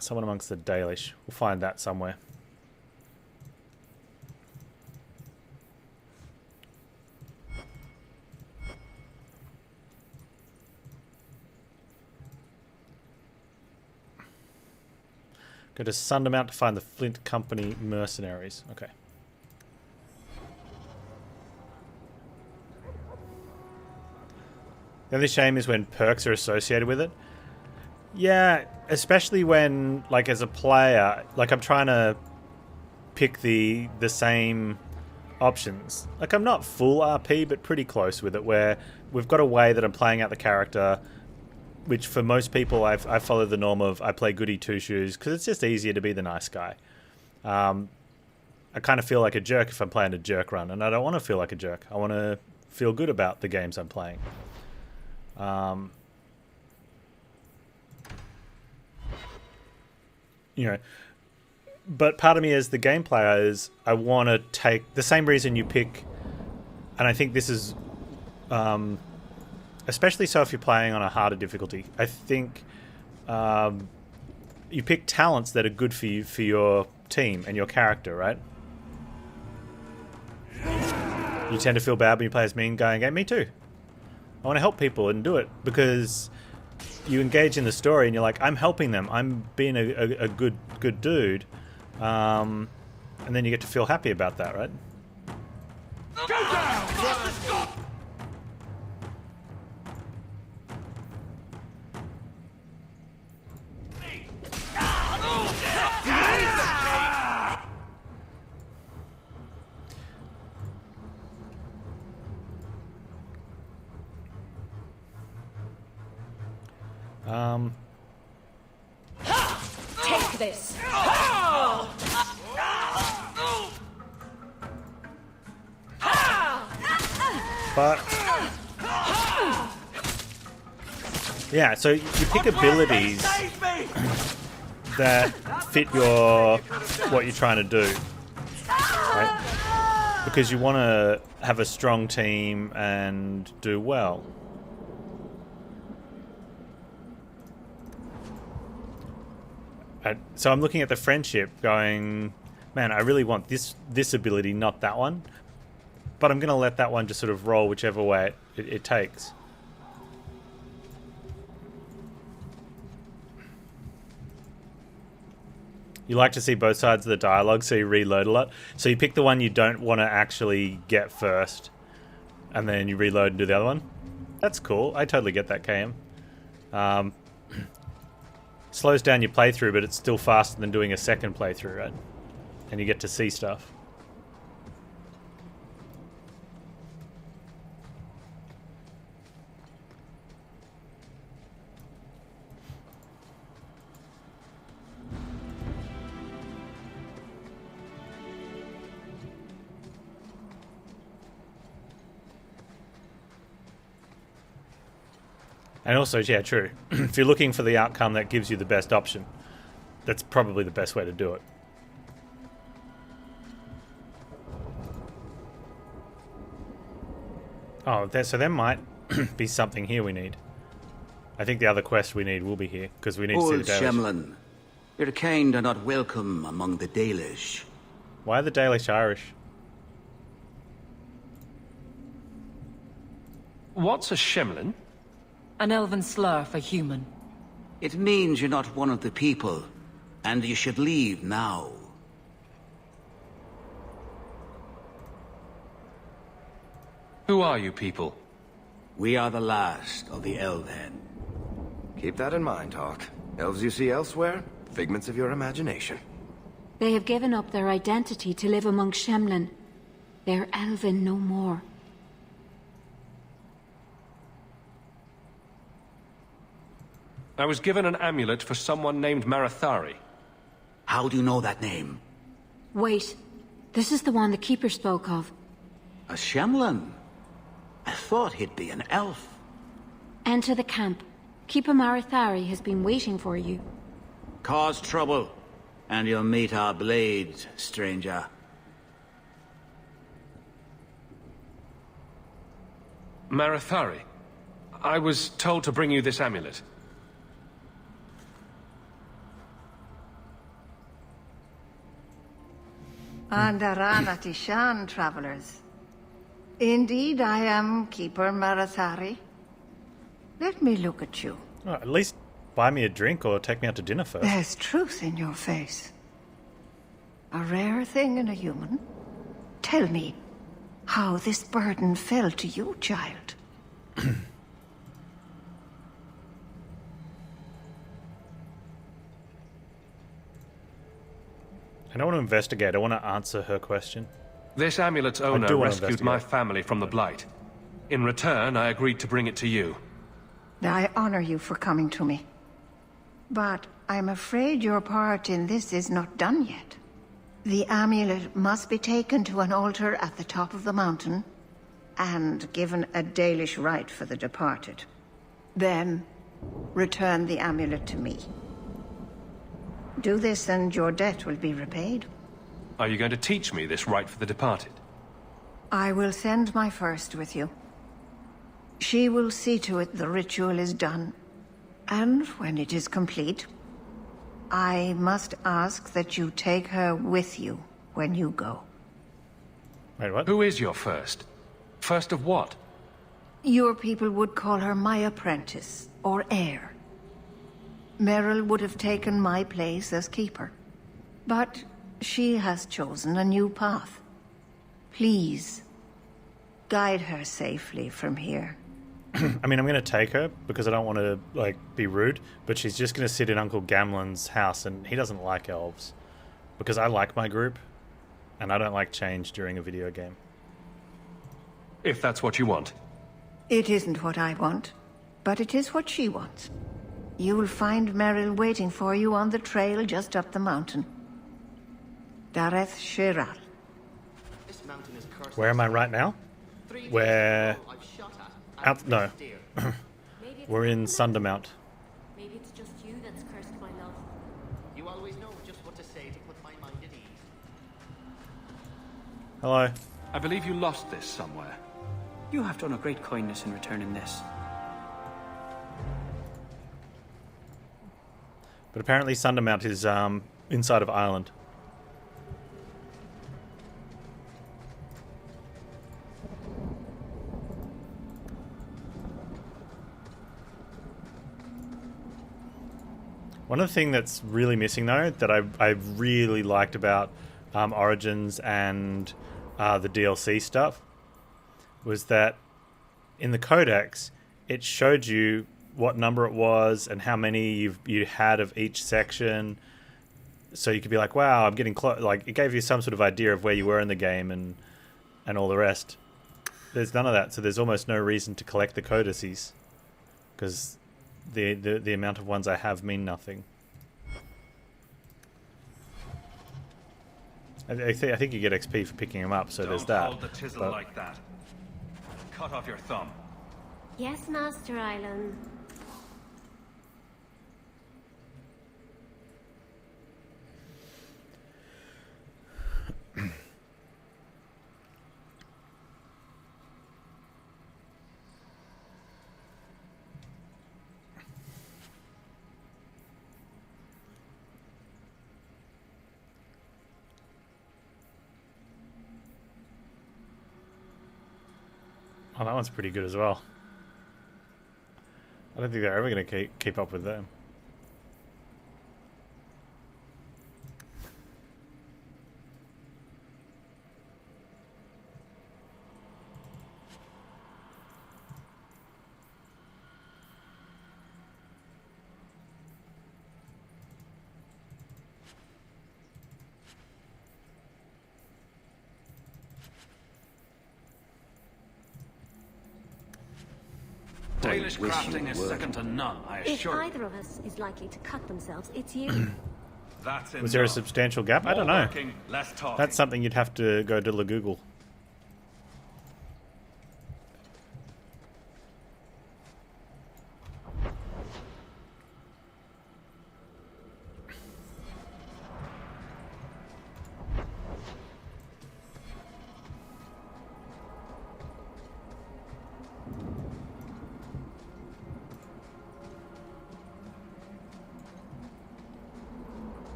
Someone amongst the Dalish. We'll find that somewhere. Go to Sundermount to find the Flint Company mercenaries. Okay. The only shame is when perks are associated with it. Yeah, especially when, like, as a player, like, I'm trying to pick the same options. Like, I'm not full RP, but pretty close with it, where we've got a way that I'm playing out the character, which for most people, I follow the norm of I play goody two-shoes, because it's just easier to be the nice guy. I kind of feel like a jerk if I'm playing a jerk run, and I don't want to feel like a jerk. I want to feel good about the games I'm playing. You know, but part of me as the game player is I want to take the same reason you pick, and I think this is especially so if you're playing on a harder difficulty. I think you pick talents that are good for you, for your team and your character, right? You tend to feel bad when you play as mean guy in game. Me too. I want to help people and do it because you engage in the story and you're like, I'm helping them. I'm being a good dude. And then you get to feel happy about that, right? Go down! Take this. But yeah, so you pick abilities that fit what you're trying to do, right? Because you want to have a strong team and do well. So I'm looking at the friendship going, man, I really want this ability, not that one. But I'm going to let that one just sort of roll whichever way it takes. You like to see both sides of the dialogue, so you reload a lot. So you pick the one you don't want to actually get first, and then you reload and do the other one. That's cool. I totally get that, KM. Slows down your playthrough, but it's still faster than doing a second playthrough, right? And you get to see stuff. And also, yeah, true. If you're looking for the outcome that gives you the best option, that's probably the best way to do it. Oh, so there might be something here we need. I think the other quest we need will be here, because we need to see the Dalish. Shemlin, your kind are not welcome among the Dalish. Why are the Dalish Irish? What's a Shemlin? An elven slur for human. It means you're not one of the people, and you should leave now. Who are you people? We are the last of the Elven. Keep that in mind, Hawke. Elves you see elsewhere, figments of your imagination. They have given up their identity to live among Shemlin. They're Elven no more. I was given an amulet for someone named Marathari. How do you know that name? Wait. This is the one the Keeper spoke of. A Shemlin? I thought he'd be an elf. Enter the camp. Keeper Marathari has been waiting for you. Cause trouble, and you'll meet our blades, stranger. Marathari? I was told to bring you this amulet. Andarana Tishan, travelers. Indeed, I am Keeper Marathari. Let me look at you. Oh, at least buy me a drink or take me out to dinner first. There's truth in your face. A rare thing in a human. Tell me how this burden fell to you, child. I don't want to investigate. I want to answer her question. This amulet's owner rescued my family from the Blight. In return, I agreed to bring it to you. I honor you for coming to me. But I'm afraid your part in this is not done yet. The amulet must be taken to an altar at the top of the mountain and given a Dalish rite for the departed. Then, return the amulet to me. Do this and your debt will be repaid. Are you going to teach me this rite for the departed? I will send my first with you. She will see to it the ritual is done. And when it is complete, I must ask that you take her with you when you go. Wait, what? Who is your first? First of what? Your people would call her my apprentice, or heir. Merrill would have taken my place as keeper. But she has chosen a new path. Please, guide her safely from here. I mean, I'm going to take her because I don't want to, like, be rude, but she's just going to sit in Uncle Gamlen's house, and he doesn't like elves. Because I like my group, and I don't like change during a video game. If that's what you want. It isn't what I want, but it is what she wants. You'll find Merrill waiting for you on the trail just up the mountain. Dareth Shiral. Where am I right now? Where... Out... No. We're in Sundermount. Maybe it's just you that's cursed my love. You always know just what to say to put my mind at ease. Hello. I believe you lost this somewhere. You have done a great kindness in returning this. But apparently Sundermount is inside of Ireland. One of the things that's really missing, though, that I really liked about Origins and the DLC stuff, was that in the Codex, it showed you what number it was and how many you had of each section. So you could be like, wow, I'm getting close. Like, it gave you some sort of idea of where you were in the game and all the rest. There's none of that, so there's almost no reason to collect the codices. Because the amount of ones I have mean nothing. I think you get XP for picking them up, so there's that. Don't hold the chisel like that. Cut off your thumb. Yes, Master Island. Oh, that one's pretty good as well. I don't think they're ever going to keep up with them. Dalish crafting is second to none, I If assure you. either of us is likely to cut themselves, it's you. That's Was there a substantial gap? I don't know. Working, less talking. That's something you'd have to go to Google.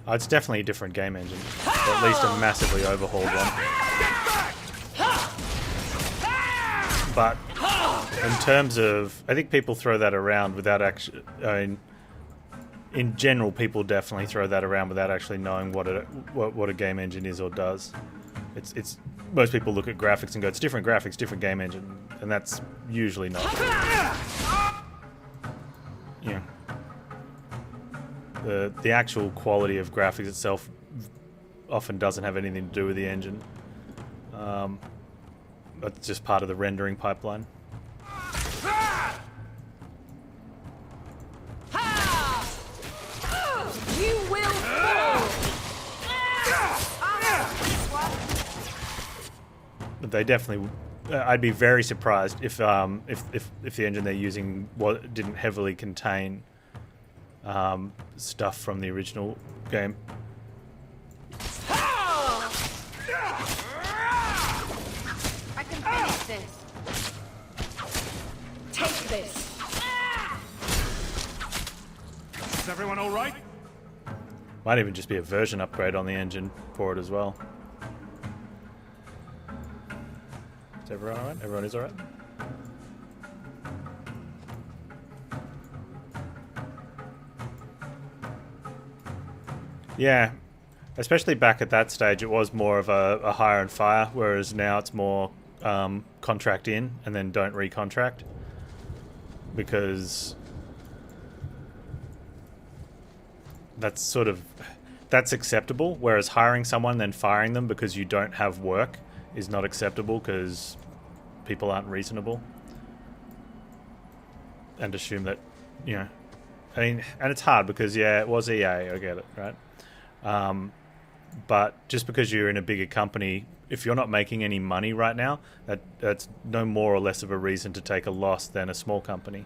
It's definitely a different game engine, or at least a massively overhauled one. But in terms of, I think people throw that around without actually. I mean, in general, people definitely throw that around without actually knowing what a game engine is or does. It's most people look at graphics and go, it's different graphics, different game engine, and that's usually not true. Yeah. The actual quality of graphics itself often doesn't have anything to do with the engine. That's just part of the rendering pipeline. You will fall! But they definitely. I'd be very surprised if the engine they're using didn't heavily contain stuff from the original game. I can finish this. Take this. Is everyone all right? Might even just be a version upgrade on the engine for it as well. Is everyone alright? Everyone is alright? Yeah, especially back at that stage, it was more of a hire and fire, whereas now it's more contract in and then don't recontract, because that's acceptable, whereas hiring someone then firing them because you don't have work is not acceptable, because people aren't reasonable and assume that, I mean, and it's hard because, yeah, it was EA, I get it, right? But just because you're in a bigger company, if you're not making any money right now, that's no more or less of a reason to take a loss than a small company.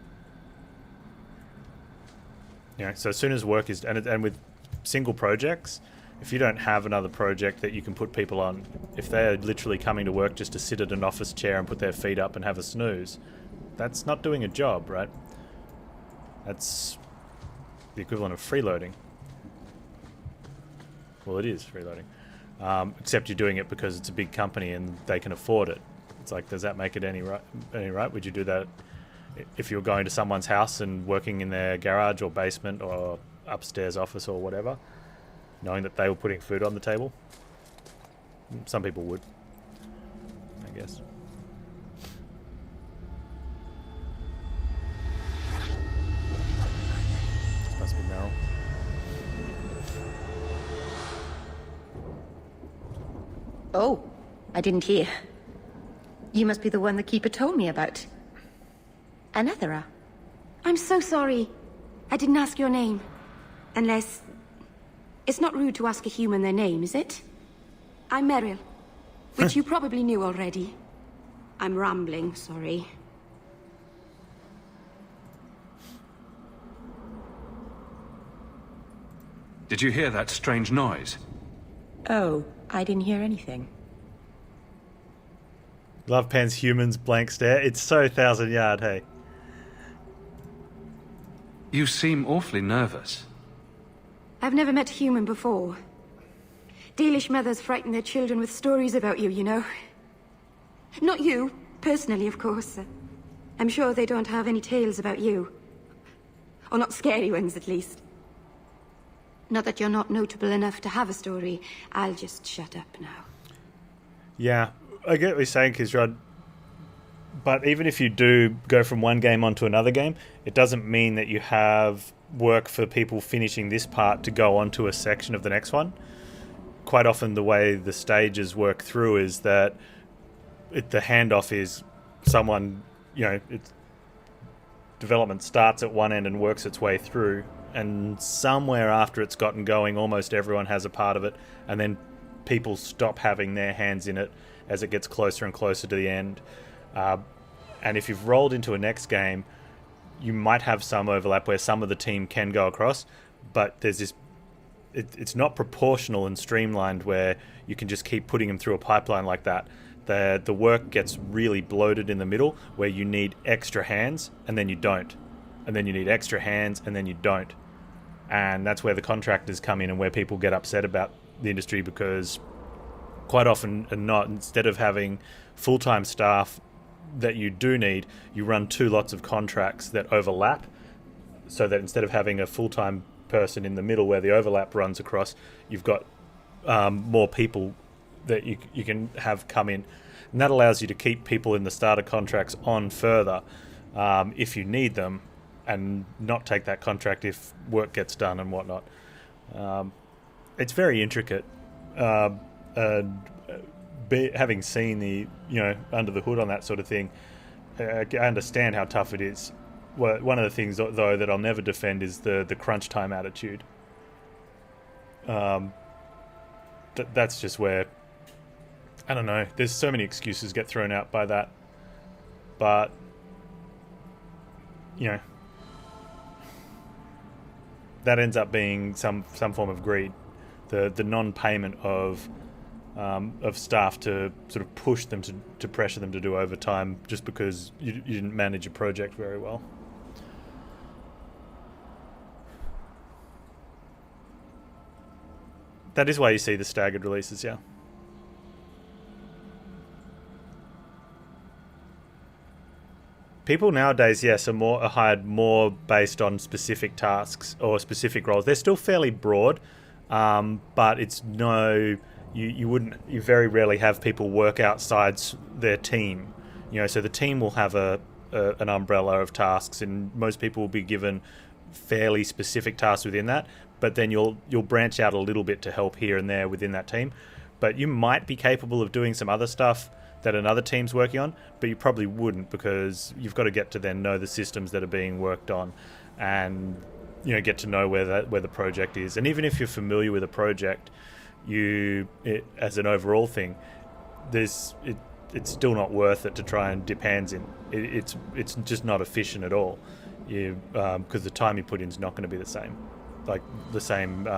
So as soon as work is, and with single projects, if you don't have another project that you can put people on, if they're literally coming to work just to sit at an office chair and put their feet up and have a snooze, that's not doing a job, right? That's the equivalent of freeloading. Well, it is freeloading. Except you're doing it because it's a big company and they can afford it. It's like, does that make it any right? Would you do that if you were going to someone's house and working in their garage or basement or upstairs office or whatever, knowing that they were putting food on the table? Some people would, I guess. This must be Merrill. Oh, I didn't hear. You must be the one the Keeper told me about. Anethera. I'm so sorry. I didn't ask your name. Unless... It's not rude to ask a human their name, is it? I'm Merrill, which you probably knew already. I'm rambling, sorry. Did you hear that strange noise? Oh, I didn't hear anything. Love Panz humans blank stare. It's so 1,000-yard, hey. You seem awfully nervous. I've never met a human before. Dalish mothers frighten their children with stories about you, you know. Not you, personally, of course. I'm sure they don't have any tales about you. Or not scary ones, at least. Not that you're not notable enough to have a story. I'll just shut up now. Yeah, I get what you're saying, Kizrod. But even if you do go from one game onto another game, it doesn't mean that you have work for people finishing this part to go on to a section of the next one. Quite often the way the stages work through is that the handoff is someone, development starts at one end and works its way through, and somewhere after it's gotten going, almost everyone has a part of it, and then people stop having their hands in it as it gets closer and closer to the end. And if you've rolled into a next game, you might have some overlap where some of the team can go across, but there's this... It's not proportional and streamlined where you can just keep putting them through a pipeline like that. The work gets really bloated in the middle, where you need extra hands, and then you don't. And then you need extra hands, and then you don't. And that's where the contractors come in and where people get upset about the industry, because quite often and not, instead of having full-time staff that you do need, you run 2 lots of contracts that overlap, so that instead of having a full-time person in the middle where the overlap runs across, you've got more people that you can have come in. And that allows you to keep people in the starter contracts on further if you need them, and not take that contract if work gets done and whatnot. It's very intricate. Having seen the, under the hood on that sort of thing, I understand how tough it is. Well, one of the things, though, that I'll never defend is the crunch time attitude. That's just where, I don't know, there's so many excuses get thrown out by that. But, that ends up being some form of greed, the non-payment of staff to sort of push them to pressure them to do overtime just because you didn't manage a project very well. That is why you see the staggered releases, yeah. People nowadays, yes, are hired more based on specific tasks or specific roles. They're still fairly broad, but it's you very rarely have people work outside their team. So the team will have an umbrella of tasks, and most people will be given fairly specific tasks within that. But then you'll branch out a little bit to help here and there within that team. But you might be capable of doing some other stuff that another team's working on, but you probably wouldn't, because you've got to get to then know the systems that are being worked on, and get to know where the project is. And even if you're familiar with a project, as an overall thing, it's still not worth it to try and dip hands in. It's just not efficient at all, because the time you put in is not going to be the same, like the same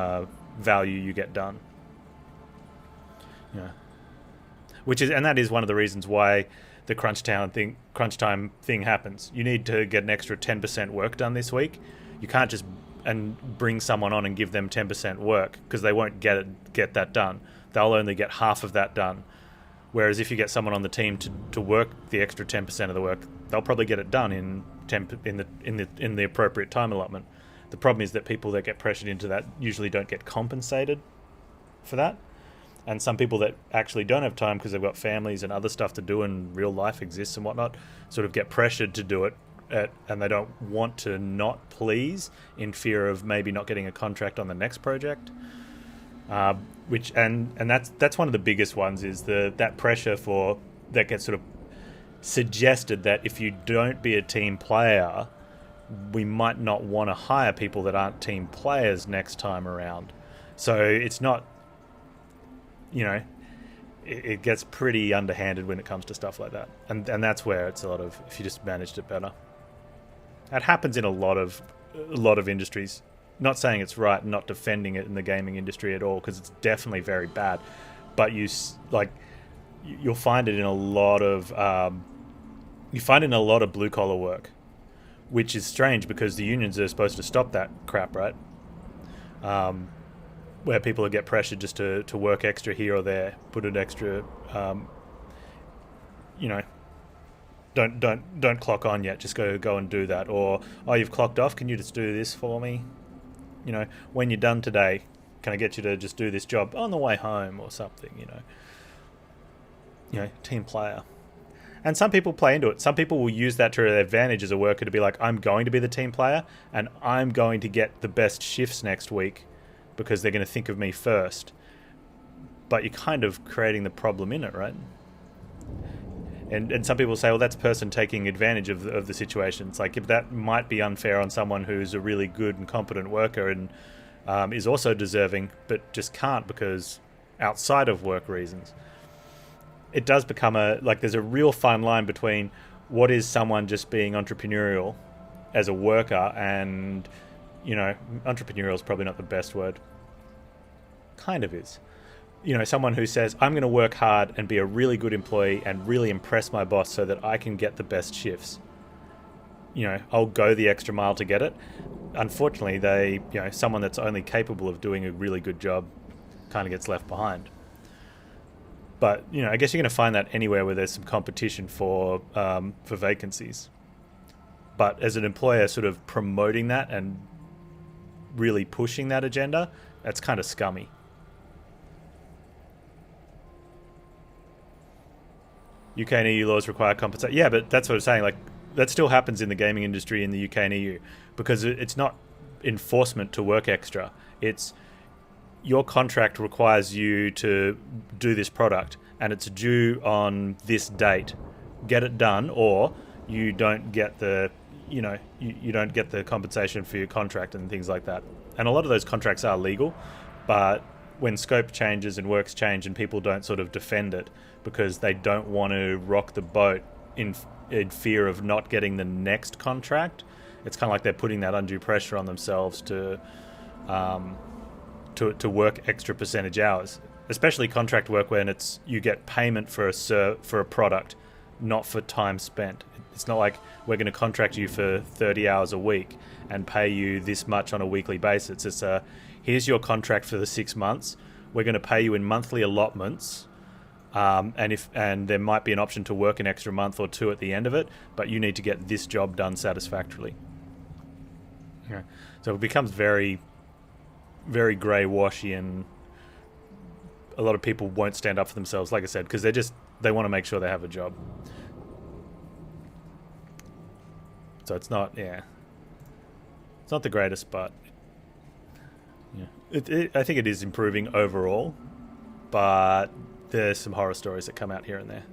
value you get done. And that is one of the reasons why the crunch time thing happens. You need to get an extra 10% work done this week. You can't just bring someone on and give them 10% work, because they won't get that done. They'll only get half of that done. Whereas if you get someone on the team to work the extra 10% of the work, they'll probably get it done in the appropriate time allotment. The problem is that people that get pressured into that usually don't get compensated for that. And some people that actually don't have time because they've got families and other stuff to do and real life exists and whatnot, sort of get pressured to do it, and they don't want to not please in fear of maybe not getting a contract on the next project. That's one of the biggest ones, is that pressure that gets sort of suggested that if you don't be a team player, we might not want to hire people that aren't team players next time around. So it's not, it gets pretty underhanded when it comes to stuff like that. And that's where it's a lot of, if you just managed it better. That happens in a lot of industries. Not saying it's right, not defending it in the gaming industry at all, because it's definitely very bad. But you'll find it in a lot of blue collar work, which is strange because the unions are supposed to stop that crap, right? Where people get pressured just to work extra here or there, put an extra, don't clock on yet, just go and do that. Or, oh, you've clocked off, can you just do this for me? When you're done today, can I get you to just do this job on the way home or something, team player. And some people play into it. Some people will use that to their advantage as a worker, to be like, I'm going to be the team player and I'm going to get the best shifts next week because they're going to think of me first. But you're kind of creating the problem in it, right? And some people say, well, that's a person taking advantage of the situation. It's like, if that might be unfair on someone who's a really good and competent worker and is also deserving, but just can't because outside of work reasons. It does become there's a real fine line between what is someone just being entrepreneurial as a worker and, entrepreneurial is probably not the best word. Kind of is. Someone who says, I'm going to work hard and be a really good employee and really impress my boss so that I can get the best shifts. I'll go the extra mile to get it. Unfortunately, someone that's only capable of doing a really good job kind of gets left behind. But, I guess you're going to find that anywhere where there's some competition for vacancies. But as an employer sort of promoting that and really pushing that agenda, that's kind of scummy. UK and EU laws require compensation. Yeah, but that's what I'm saying. Like, that still happens in the gaming industry in the UK and EU because it's not enforcement to work extra. It's your contract requires you to do this product and it's due on this date. Get it done, or you don't get the you don't get the compensation for your contract and things like that. And a lot of those contracts are legal, but when scope changes and works change and people don't sort of defend it because they don't want to rock the boat in fear of not getting the next contract, it's kind of like they're putting that undue pressure on themselves to work extra percentage hours, especially contract work when it's you get payment for a product, not for time spent. It's not like we're going to contract you for 30 hours a week and pay you this much on a weekly basis. It's here's your contract for the 6 months. We're going to pay you in monthly allotments, and there might be an option to work an extra month or two at the end of it, but you need to get this job done satisfactorily. Yeah. So it becomes very, very grey-washy, and a lot of people won't stand up for themselves, like I said, because they want to make sure they have a job. So it's not the greatest, but I think it is improving overall, but there's some horror stories that come out here and there.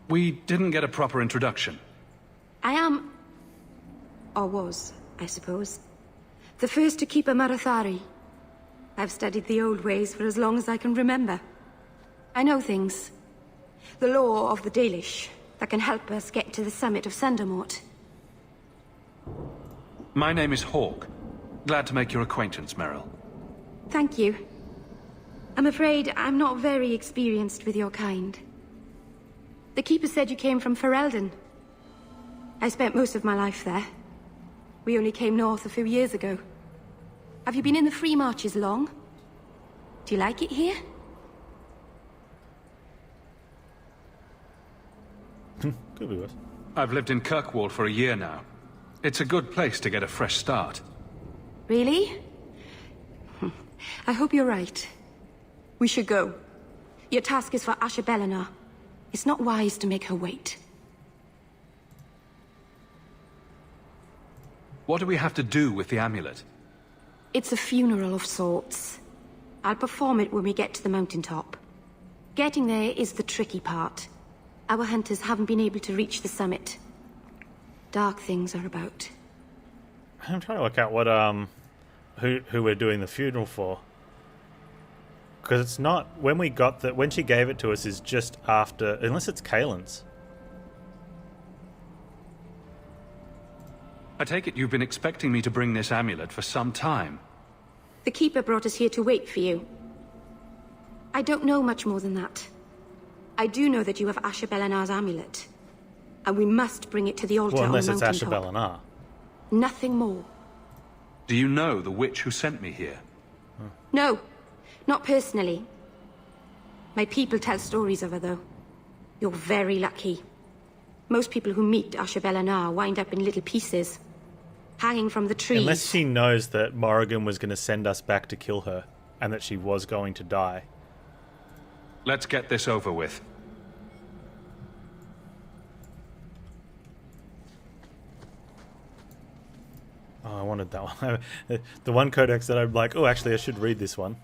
We didn't get a proper introduction. I am, or was, I suppose, the first to keep a Marathari. I've studied the old ways for as long as I can remember. I know things. The law of the Dalish that can help us get to the summit of Sundermort. My name is Hawke. Glad to make your acquaintance, Merrill. Thank you. I'm afraid I'm not very experienced with your kind. The Keeper said you came from Felderen. I spent most of my life there. We only came north a few years ago. Have you been in the Free Marches long? Do you like it here? Could be worse. I've lived in Kirkwall for a year now. It's a good place to get a fresh start. Really? I hope you're right. We should go. Your task is for Asher Bellinar. It's not wise to make her wait. What do we have to do with the amulet? It's a funeral of sorts. I'll perform it when we get to the mountaintop. Getting there is the tricky part. Our hunters haven't been able to reach the summit. Dark things are about. I'm trying to work out what who we're doing the funeral for. Because it's not when she gave it to us is just after, unless it's Kaelin's. I take it you've been expecting me to bring this amulet for some time. The Keeper brought us here to wait for you. I don't know much more than that. I do know that you have Asher Bellinar's amulet. And we must bring it to the altar on the mountaintop. Unless it's Asher Bellinar. Nothing more. Do you know the witch who sent me here? No, not personally. My people tell stories of her, though. You're very lucky. Most people who meet Asher Bellinar wind up in little pieces, hanging from the trees. Unless she knows that Morrigan was going to send us back to kill her, and that she was going to die. Let's get this over with. Oh, I wanted that one. The one codex that I'm like, oh, actually, I should read this one.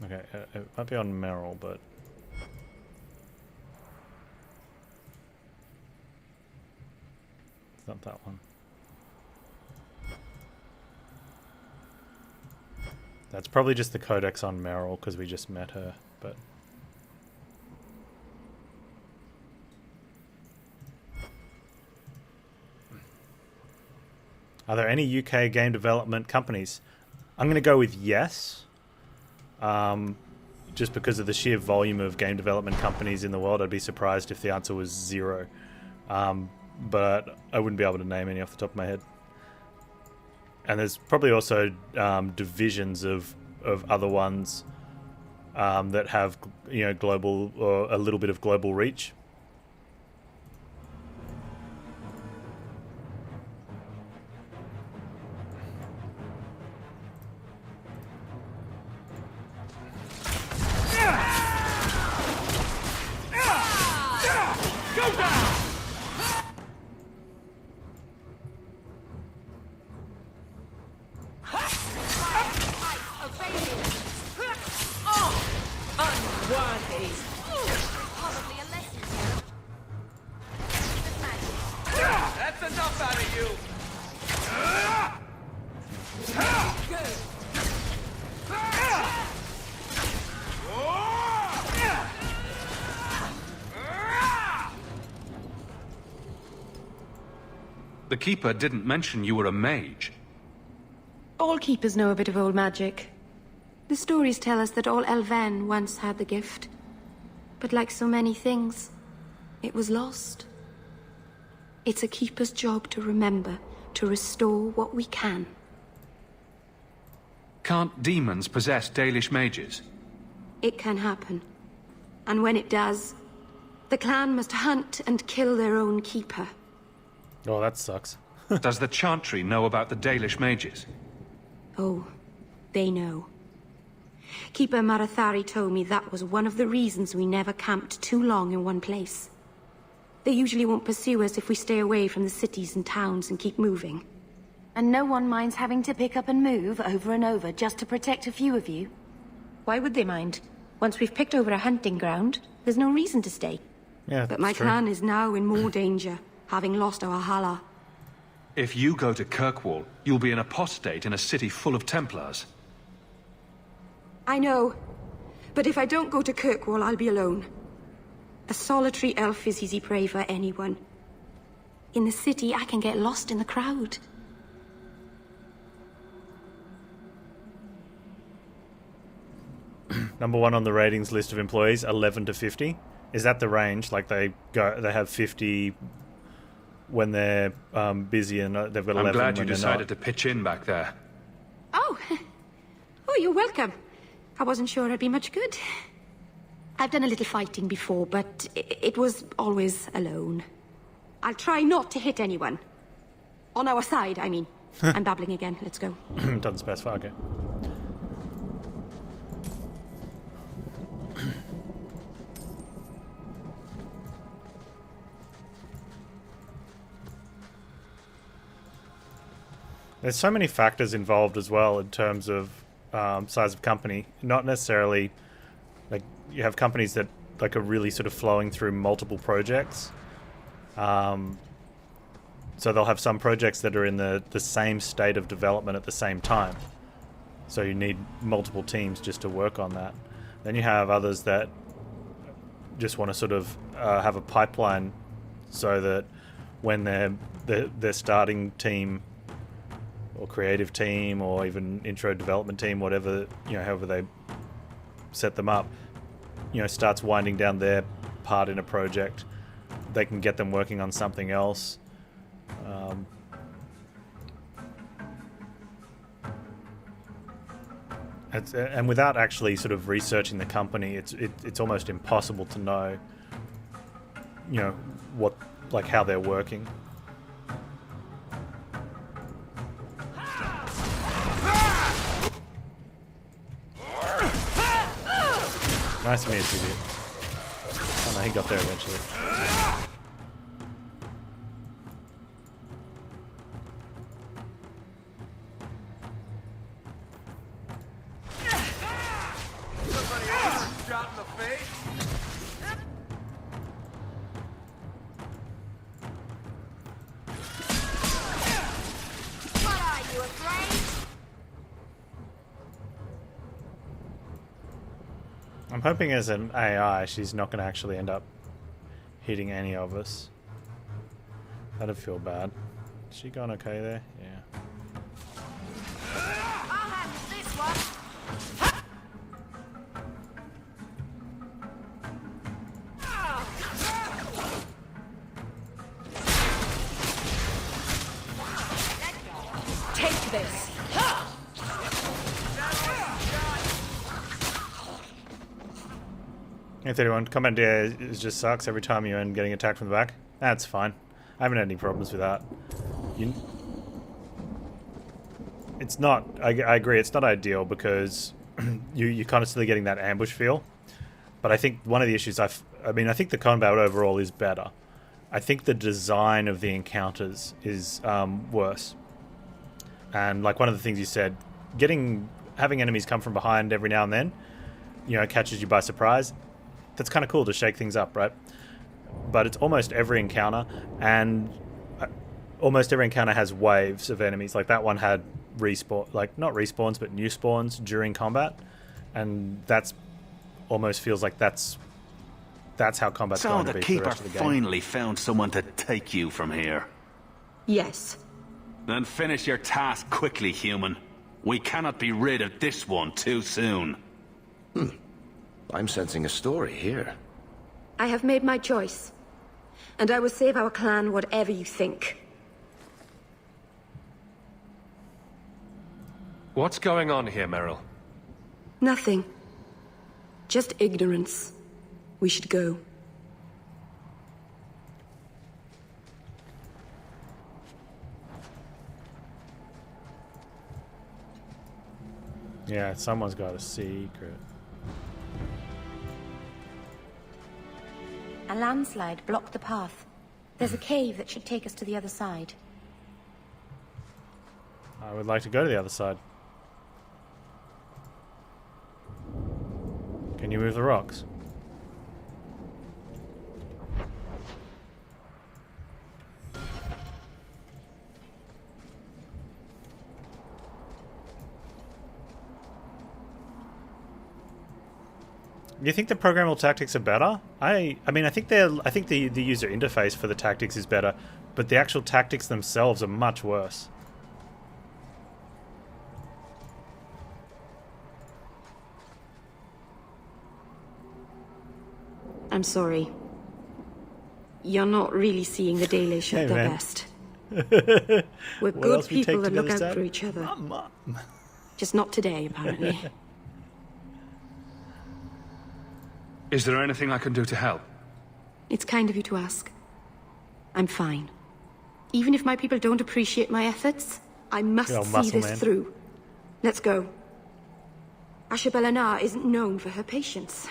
Okay, it might be on Merrill, but... it's not that one. That's probably just the codex on Merrill, because we just met her, but... Are there any UK game development companies? I'm going to go with yes. Just because of the sheer volume of game development companies in the world, I'd be surprised if the answer was 0. But I wouldn't be able to name any off the top of my head. And there's probably also divisions of other ones that have, you know, global or a little bit of global reach. The Keeper didn't mention you were a mage. All keepers know a bit of old magic. The stories tell us that all Elven once had the gift. But like so many things, it was lost. It's a keeper's job to remember, to restore what we can. Can't demons possess Dalish mages? It can happen. And when it does, the clan must hunt and kill their own keeper. Oh, that sucks. Does the Chantry know about the Dalish mages? Oh, they know. Keeper Marathari told me that was one of the reasons we never camped too long in one place. They usually won't pursue us if we stay away from the cities and towns and keep moving. And no one minds having to pick up and move over and over just to protect a few of you? Why would they mind? Once we've picked over a hunting ground, there's no reason to stay. Yeah, but my clan is now in more danger, having lost our Hala. If you go to Kirkwall, you'll be an apostate in a city full of Templars. I know. But if I don't go to Kirkwall, I'll be alone. A solitary elf is easy prey for anyone. In the city, I can get lost in the crowd. Number 1 on the ratings list of employees, 11 to 50. Is that the range? Like they have 50 when they're busy and they've got 11. I'm glad you decided to pitch in back there. Oh, you're welcome. I wasn't sure I'd be much good. I've done a little fighting before, but it was always alone. I'll try not to hit anyone. On our side, I mean. I'm babbling again. Let's go. Doesn't specify, okay. There's so many factors involved as well in terms of size of company. Not necessarily like you have companies that like are really sort of flowing through multiple projects. So they'll have some projects that are in the same state of development at the same time. So you need multiple teams just to work on that. Then you have others that just want to sort of have a pipeline so that when their starting team or creative team or even intro development team, whatever, you know, however they set them up, you know, starts winding down their part in a project, they can get them working on something else. And without actually sort of researching the company, it's almost impossible to know, you know, what, like how they're working. Nice to meet you, dude. Oh no, he got there eventually. I'm hoping as an AI, she's not going to actually end up hitting any of us. That'd feel bad. Is she gone okay there? Yeah. this. Hey 31, combat it just sucks every time you end getting attacked from the back. That's fine. I haven't had any problems with that. It's not, I agree, it's not ideal because you're constantly getting that ambush feel. But I think one of the issues I think the combat overall is better. I think the design of the encounters is worse. And like one of the things you said, having enemies come from behind every now and then, catches you by surprise. That's kind of cool to shake things up, right? But it's almost every encounter, and almost every encounter has waves of enemies. Like that one had not respawns, but new spawns during combat, and that's almost feels like that's how combat's going to be for the rest of the game. Finally found someone to take you from here. Yes. Then finish your task quickly, human. We cannot be rid of this one too soon. I'm sensing a story here. I have made my choice, and I will save our clan whatever you think. What's going on here, Merrill? Nothing. Just ignorance. We should go. Yeah, someone's got a secret. A landslide blocked the path. There's a cave that should take us to the other side. I would like to go to the other side. Can you move the rocks? Do you think the programmable tactics are better? I think the user interface for the tactics is better, but the actual tactics themselves are much worse. I'm sorry. You're not really seeing the Dalish at their best. We're good people that look out for each other. Just not today, apparently. Is there anything I can do to help? It's kind of you to ask. I'm fine. Even if my people don't appreciate my efforts, I must see this through. Let's go. Ashabelanar isn't known for her patience.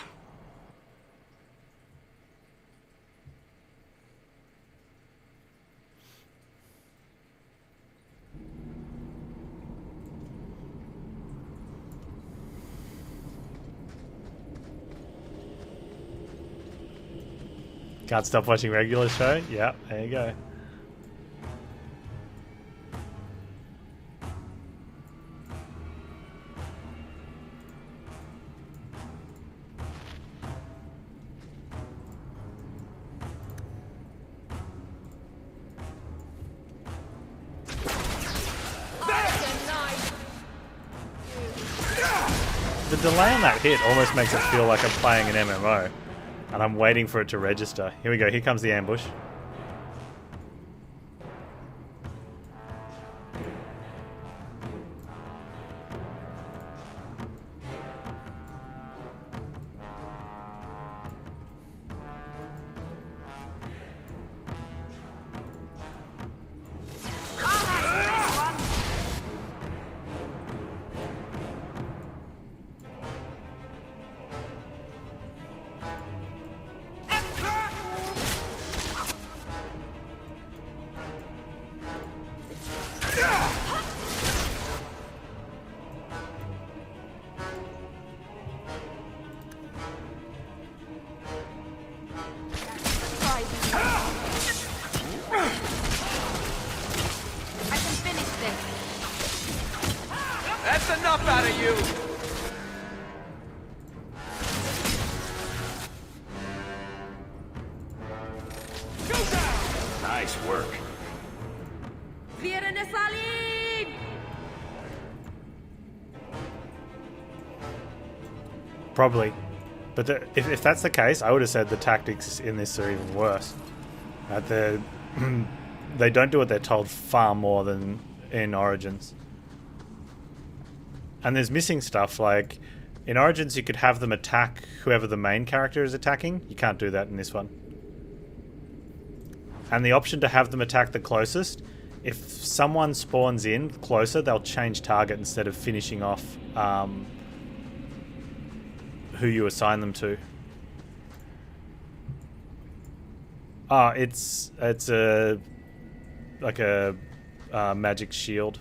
Can't stop watching regular show? Yeah, there you go. The delay on that hit almost makes it feel like I'm playing an MMO. And I'm waiting for it to register. Here we go, here comes the ambush. Enough out of you! Nice work. Probably. But if that's the case, I would have said the tactics in this are even worse. They don't do what they're told far more than in Origins. And there's missing stuff, like in Origins you could have them attack whoever the main character is attacking. You can't do that in this one. And the option to have them attack the closest, if someone spawns in closer, they'll change target instead of finishing off who you assign them to. It's a like a magic shield.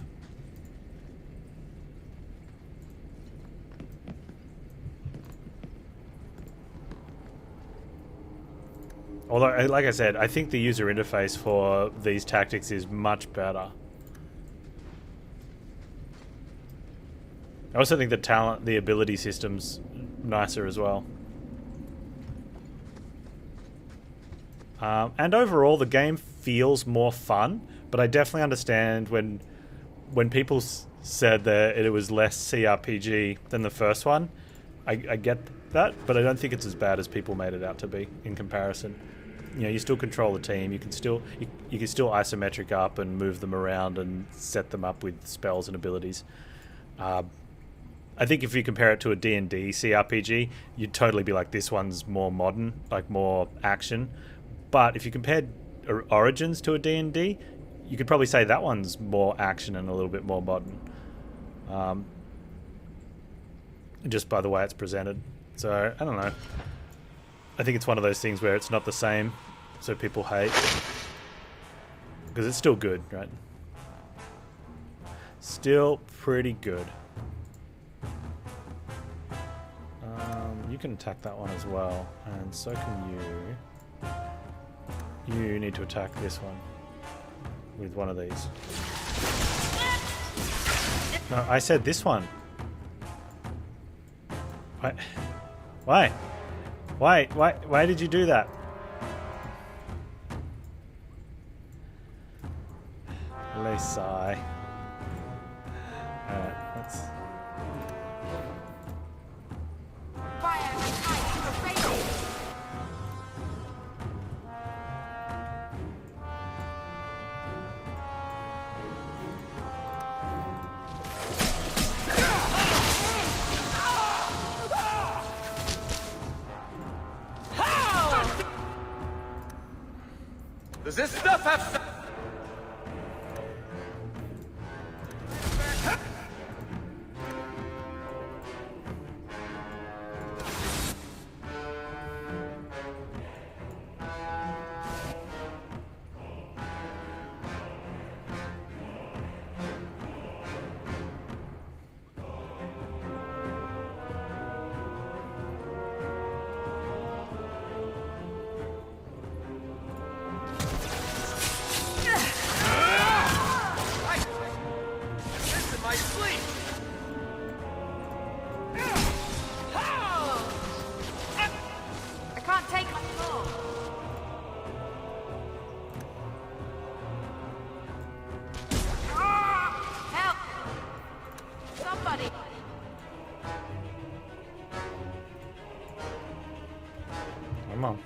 Although, like I said, I think the user interface for these tactics is much better. I also think the ability system's nicer as well. And overall, the game feels more fun, but I definitely understand when people said that it was less CRPG than the first one. I get that, but I don't think it's as bad as people made it out to be in comparison. You know, you still control the team. You can still isometric up and move them around and set them up with spells and abilities. I think if you compare it to a D&D CRPG, you'd totally be like, this one's more modern, like more action. But if you compared Origins to a D&D, you could probably say that one's more action and a little bit more modern. Just by the way it's presented. So, I don't know. I think it's one of those things where it's not the same, so people hate. Because it's still good, right? Still pretty good. You can attack that one as well, and so can you. You need to attack this one with one of these. No, I said this one. Why? Why did you do that? Lesai. Alright, let's... Does this stuff have... Come on.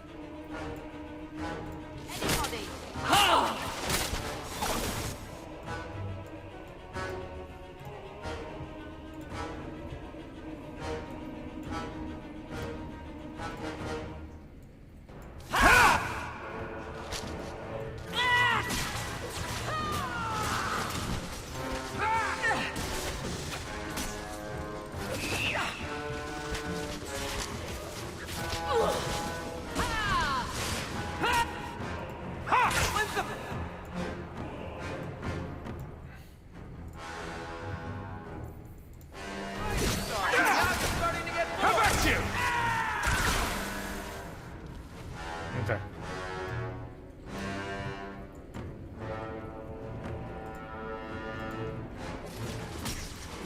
Okay.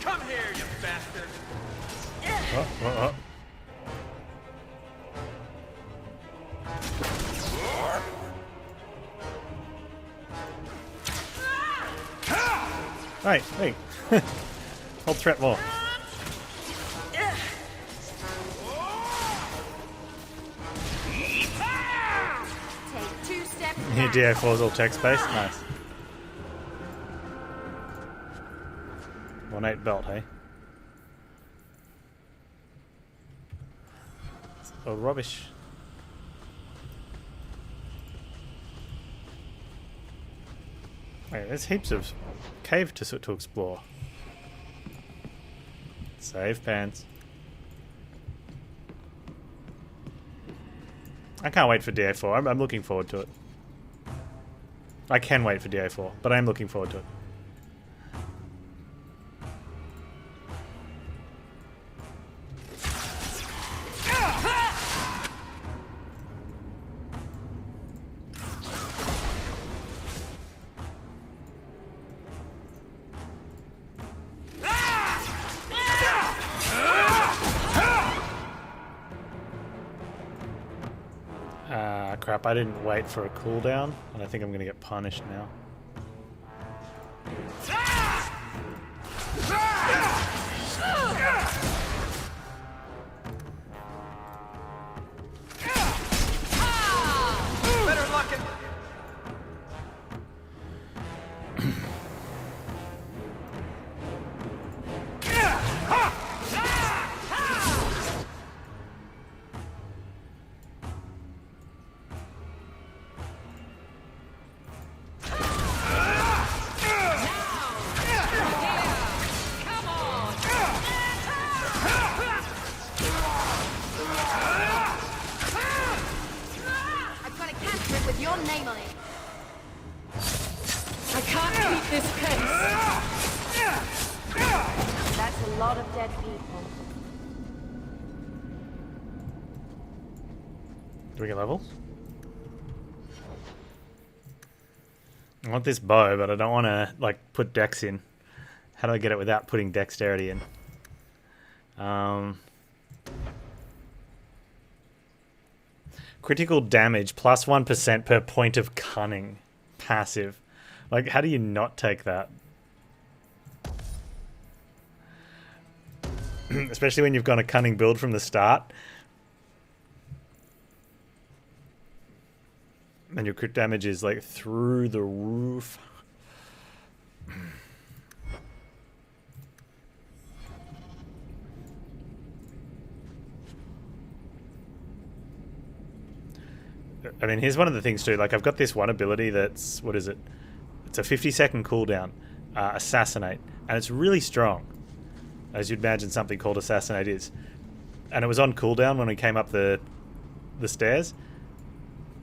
Come here, you bastard! Right, hey. Hold threat more. Here, DA4's all text based. Nice. 1-8 belt, hey? or rubbish. Wait, there's heaps of cave to explore. Save Panz. I can't wait for DA4. I'm looking forward to it. I can wait for DA4, but I'm looking forward to it. Crap, I didn't wait for a cooldown, and I think I'm going to get punished now. Better luck in... Do we get levels? I want this bow, but I don't want to like put dex in. How do I get it without putting dexterity in? Critical damage plus 1% per point of cunning. Passive. Like, how do you not take that? Especially when you've got a cunning build from the start. And your crit damage is like through the roof. I mean, here's one of the things too. Like, I've got this one ability that's, what is it? It's a 50-second cooldown, Assassinate, and it's really strong, as you'd imagine something called Assassinate is. And it was on cooldown when we came up the stairs.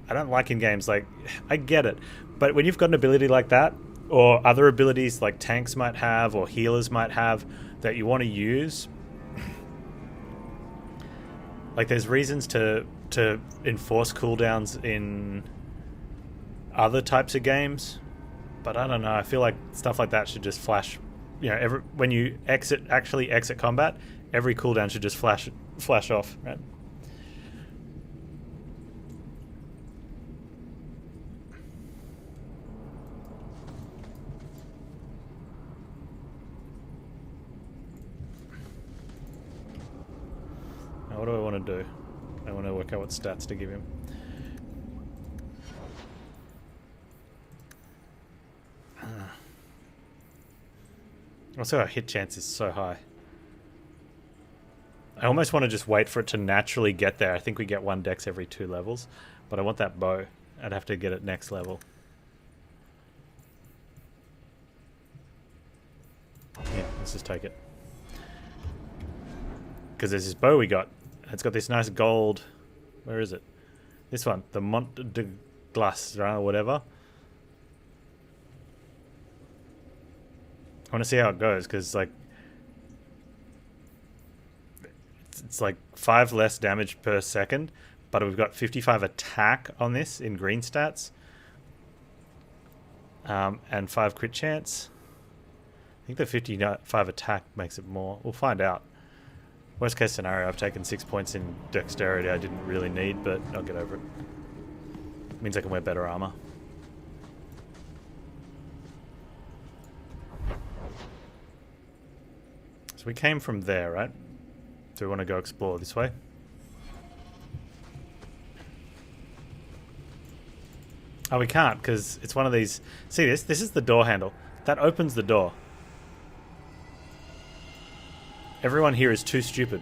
I don't like in games, like, I get it, but when you've got an ability like that, or other abilities like tanks might have, or healers might have, that you want to use, like, there's reasons to enforce cooldowns in other types of games, but I don't know, I feel like stuff like that should just flash, you know, when you actually exit combat, every cooldown should just flash off, right? Now, what do I want to do? I want to work out what stats to give him. Also, our hit chance is so high. I almost want to just wait for it to naturally get there. I think we get 1 dex every 2 levels, but I want that bow. I'd have to get it next level. Yeah, let's just take it. Because there's this bow we got. It's got this nice gold... Where is it? This one. The Mont de Glace, or whatever. I want to see how it goes, because, like... It's like 5 less damage per second, but we've got 55 attack on this in green stats. And 5 crit chance. I think the 55 attack makes it more. We'll find out. Worst case scenario, I've taken 6 points in dexterity I didn't really need, but I'll get over it. It means I can wear better armor. So we came from there, right? Do we want to go explore this way? Oh, we can't, because it's one of these... See this? This is the door handle. That opens the door. Everyone here is too stupid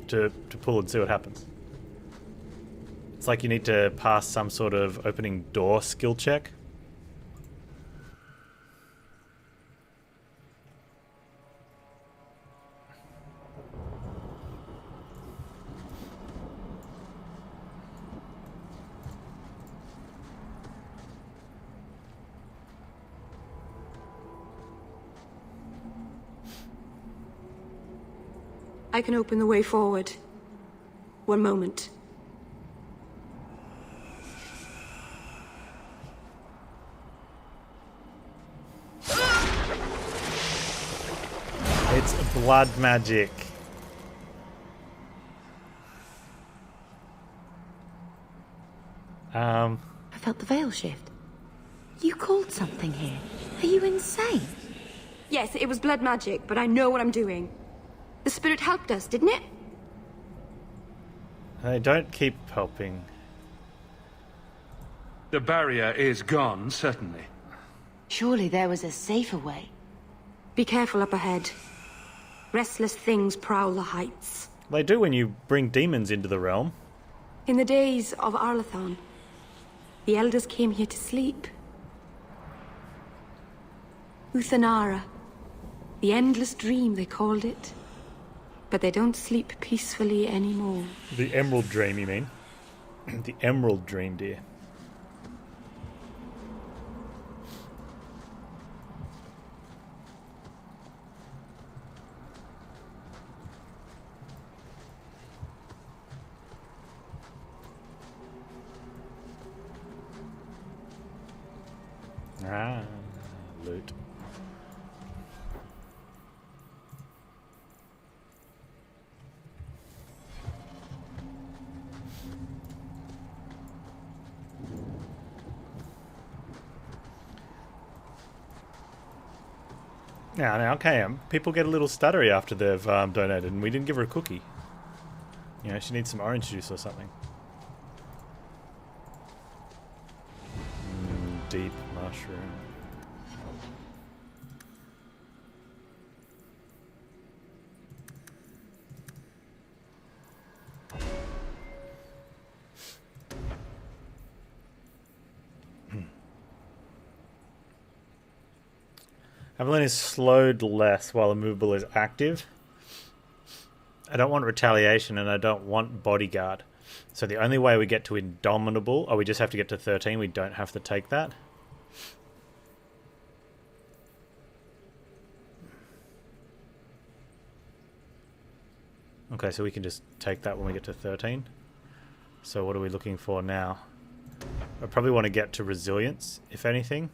to pull and see what happens. It's like you need to pass some sort of opening door skill check. I can open the way forward. One moment. It's blood magic. I felt the veil shift. You called something here. Are you insane? Yes, it was blood magic, but I know what I'm doing. The spirit helped us, didn't it? They don't keep helping. The barrier is gone, certainly. Surely there was a safer way. Be careful up ahead. Restless things prowl the heights. They do when you bring demons into the realm. In the days of Arlathon, the elders came here to sleep. Uthanara. The endless dream, they called it. But they don't sleep peacefully anymore. The Emerald Dream, you mean? The Emerald Dream, dear. Ah, loot. Now, okay, people get a little stuttery after they've donated, and we didn't give her a cookie. You know, she needs some orange juice or something. Deep mushroom. Evelyn is slowed less while immovable is active. I don't want retaliation and I don't want bodyguard. So the only way we get to indomitable, we just have to get to 13. We don't have to take that. Okay, so we can just take that when we get to 13. So what are we looking for now? I probably want to get to resilience, if anything.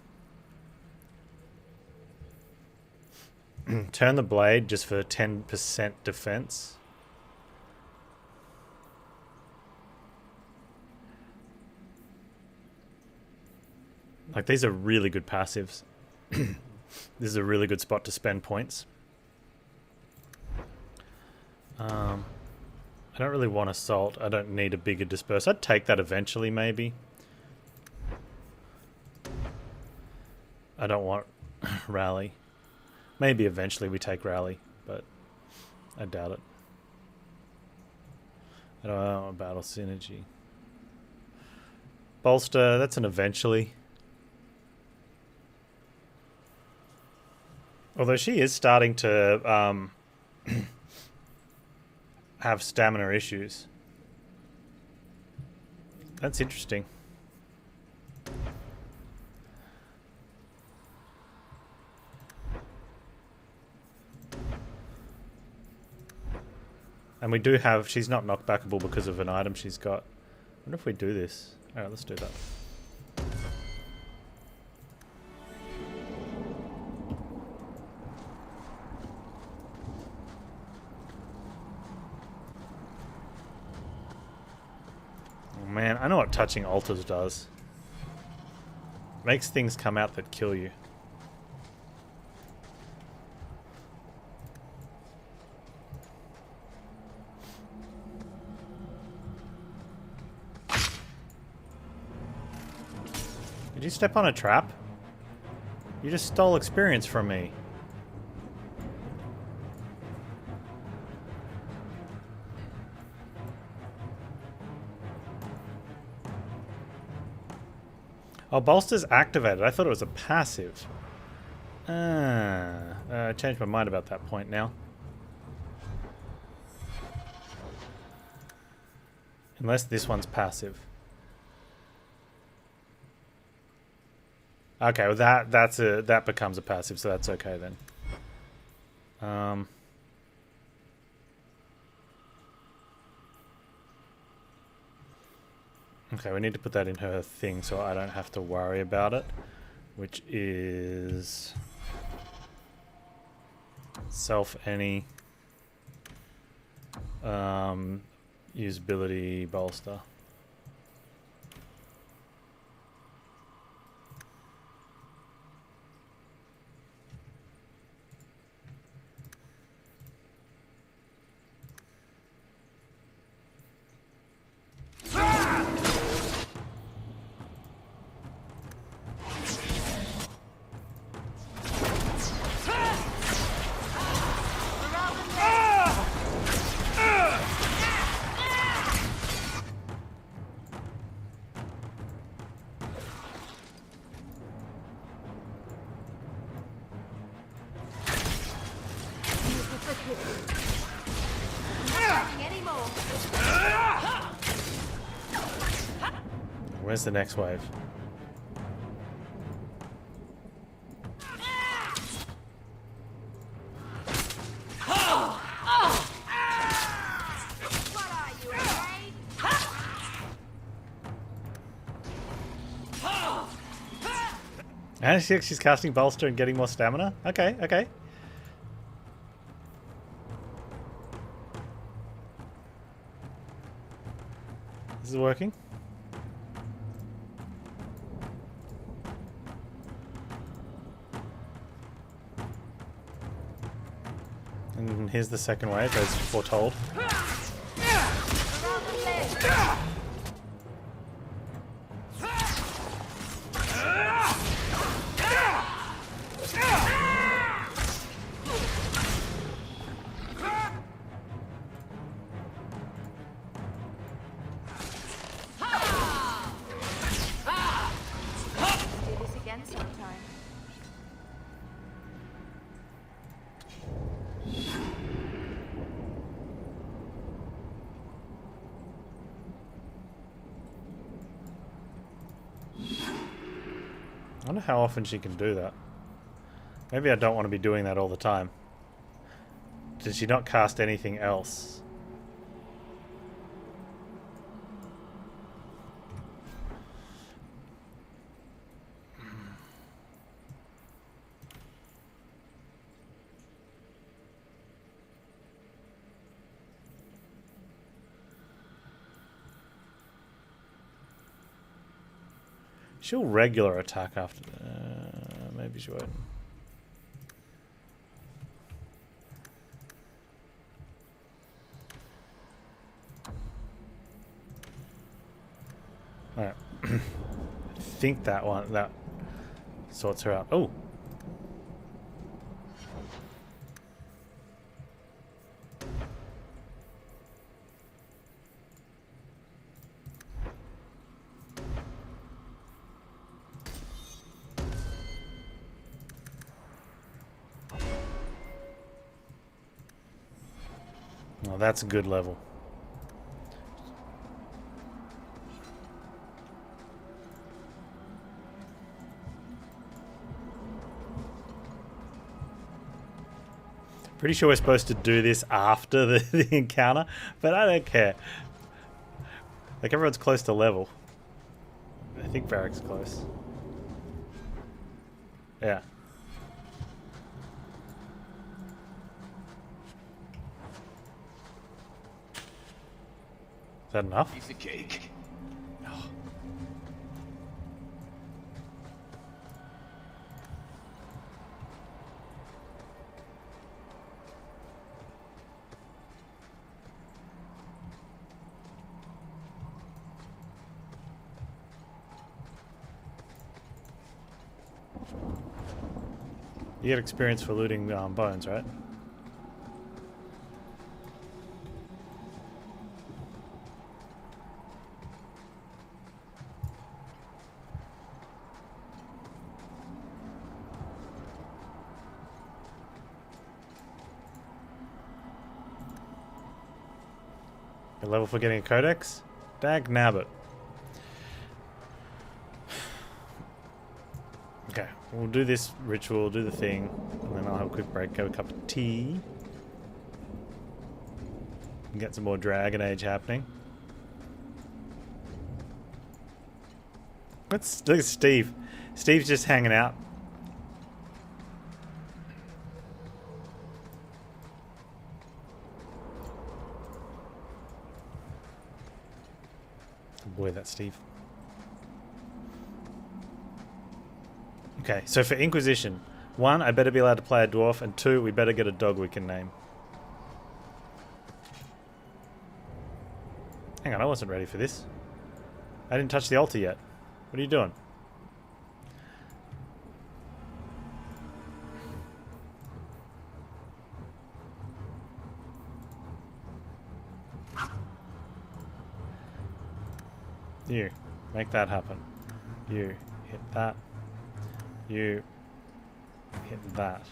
Turn the blade just for 10% defense. Like, these are really good passives. This is a really good spot to spend points. I don't really want assault. I don't need a bigger disperse. I'd take that eventually, maybe. I don't want rally. Maybe eventually we take rally, but I doubt it. I don't know about battle synergy. Bolster, that's an eventually. Although she is starting to have stamina issues. That's interesting. And we do have... She's not knockbackable because of an item she's got. I wonder if we do this. Alright, let's do that. Oh man, I know what touching altars does. Makes things come out that kill you. Did you step on a trap? You just stole experience from me. Oh, bolster's activated. I thought it was a passive. I changed my mind about that point now. Unless this one's passive. Okay, well that becomes a passive, so that's okay then. Okay, we need to put that in her thing so I don't have to worry about it, which is self any usability bolster. Where's the next wave? And she's casting bolster and getting more stamina? Okay, okay. This is working. And here's the second wave, as foretold. I wonder how often she can do that. Maybe I don't want to be doing that all the time. Did she not cast anything else? She'll regular attack after. Maybe she won't. All right. I think that sorts her out. Oh. Oh, that's a good level. Pretty sure we're supposed to do this after the encounter, but I don't care. Like, everyone's close to level. I think Varric's close. Yeah. Is that enough? Piece of cake. Oh. You get experience for looting bones, right? A level for getting a codex? Dag nabbit. Okay, we'll do this ritual, do the thing, and then I'll have a quick break, have a cup of tea. And get some more Dragon Age happening. Look at Steve. Steve's just hanging out. Boy, that's Steve. Okay, so for Inquisition, 1, I better be allowed to play a dwarf, and 2, we better get a dog we can name. Hang on, I wasn't ready for this. I didn't touch the altar yet. What are you doing? You. Make that happen. You. Hit that. You. Hit that.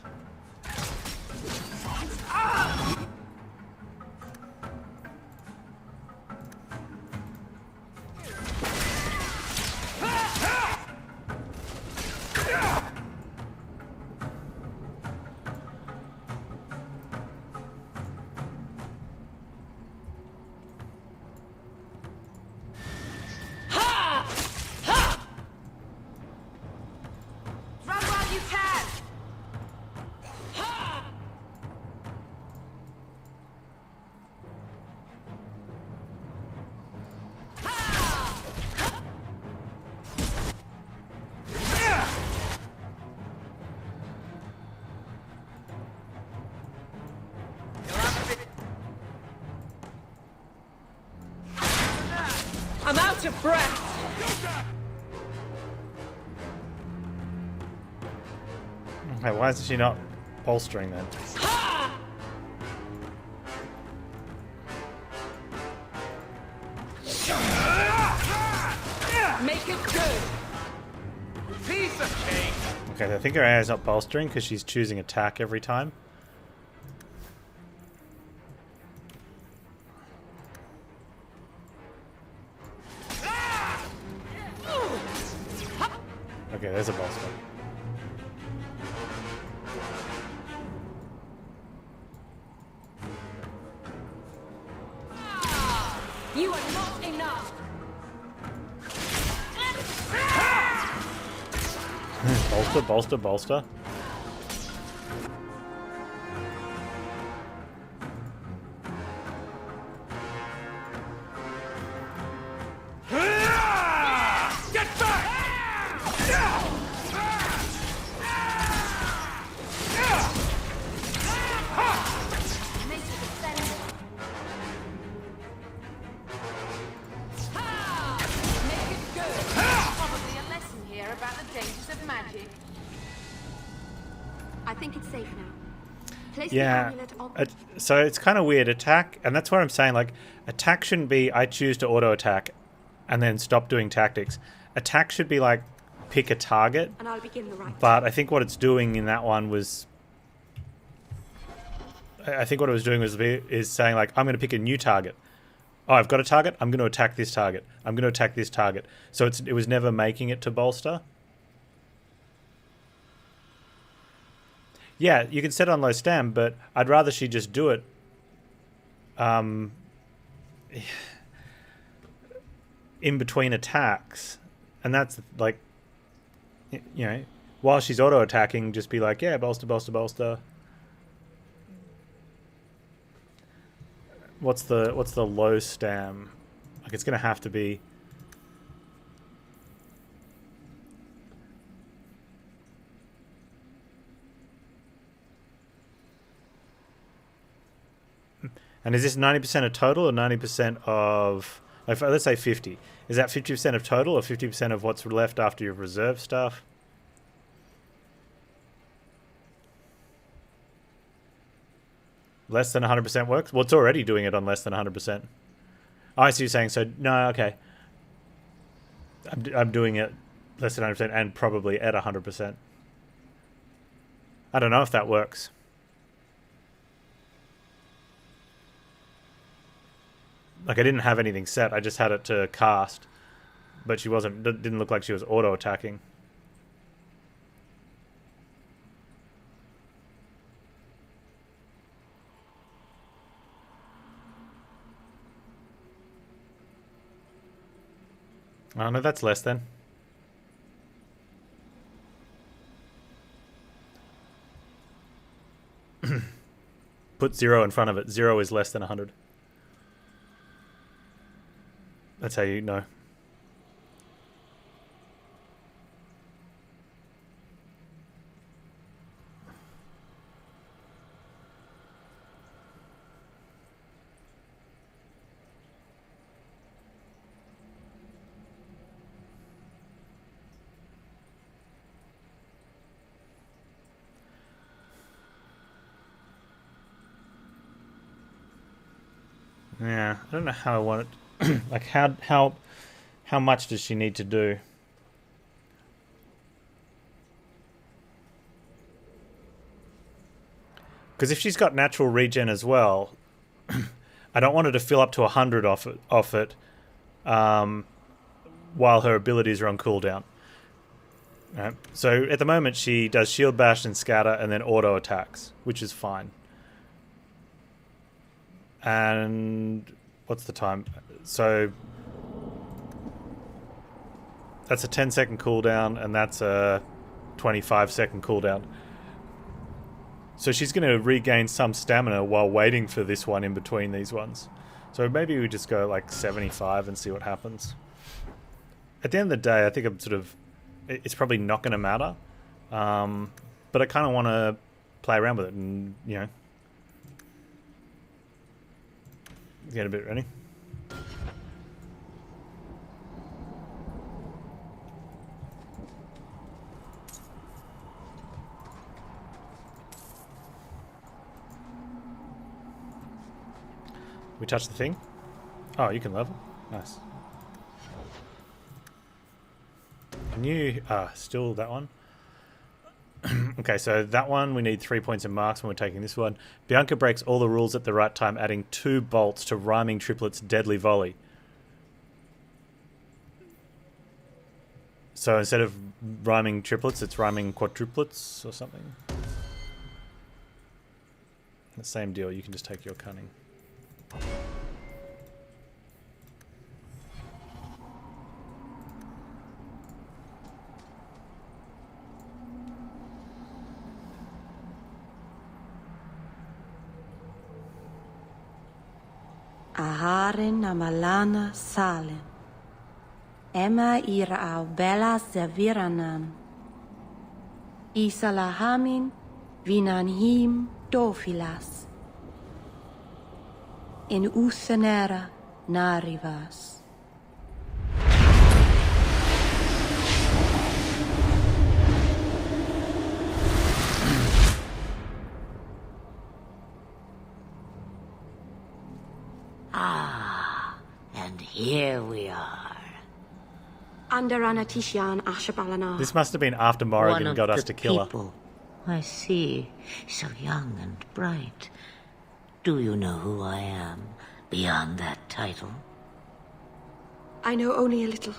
I'm out of breath. Okay, why is she not bolstering then? Make it good. Piece of cake. Okay, I think her AI is not bolstering because she's choosing attack every time. Okay, there's a bolster. You are not enough. Bolster, bolster, bolster. I think it's safe now. Place Yeah, the amulet on. so it's kind of weird. Attack, and that's what I'm saying, like, attack shouldn't be I choose to auto-attack and then stop doing tactics. Attack should be like, pick a target. And I'll begin the right. But I think what it's doing in that one was... I think what it was doing is saying, like, I'm going to pick a new target. Oh, I've got a target, I'm going to attack this target. I'm going to attack this target. So it was never making it to bolster. Yeah, you can set on low stam, but I'd rather she just do it. In between attacks. And that's, like, you know, while she's auto-attacking, just be like, yeah, bolster, bolster, bolster. What's the low stam? Like, it's going to have to be... And is this 90% of total or 90% of... Let's say 50. Is that 50% of total or 50% of what's left after you've reserved stuff? Less than 100% works? Well, it's already doing it on less than 100%. Oh, I see you saying, so, no, okay. I'm doing it less than 100% and probably at 100%. I don't know if that works. Like, I didn't have anything set. I just had it to cast. But she wasn't... Didn't look like she was auto-attacking. Oh, no, that's less then. Put 0 in front of it. 0 is less than 100. That's how you know. Yeah, I don't know how I want it. Like, how much does she need to do? Because if she's got natural regen as well, I don't want her to fill up to 100 off it while her abilities are on cooldown. Right. So at the moment she does shield bash and scatter and then auto attacks, which is fine. And what's the time? So that's a 10-second cooldown, and that's a 25-second cooldown. So she's going to regain some stamina while waiting for this one in between these ones. So maybe we just go like 75 and see what happens. At the end of the day, I think I'm sort of... It's probably not going to matter. But I kind of want to play around with it and, you know... Get a bit ready. We touch the thing? Oh, you can level? Nice. Can you... still that one? Okay, so that one, we need 3 points in marks when we're taking this one. Bianca breaks all the rules at the right time, adding 2 bolts to Rhyming Triplet's Deadly Volley. So instead of rhyming triplets, it's rhyming quadruplets or something. The same deal, you can just take your cunning. Aharen amalana salen. Emma ira au bella zaviranan. Isalahamin vinanhim dofilas. In usanera narivas. And here we are. This must have been after Morrigan got us to kill her. I see. So young and bright. Do you know who I am, beyond that title? I know only a little.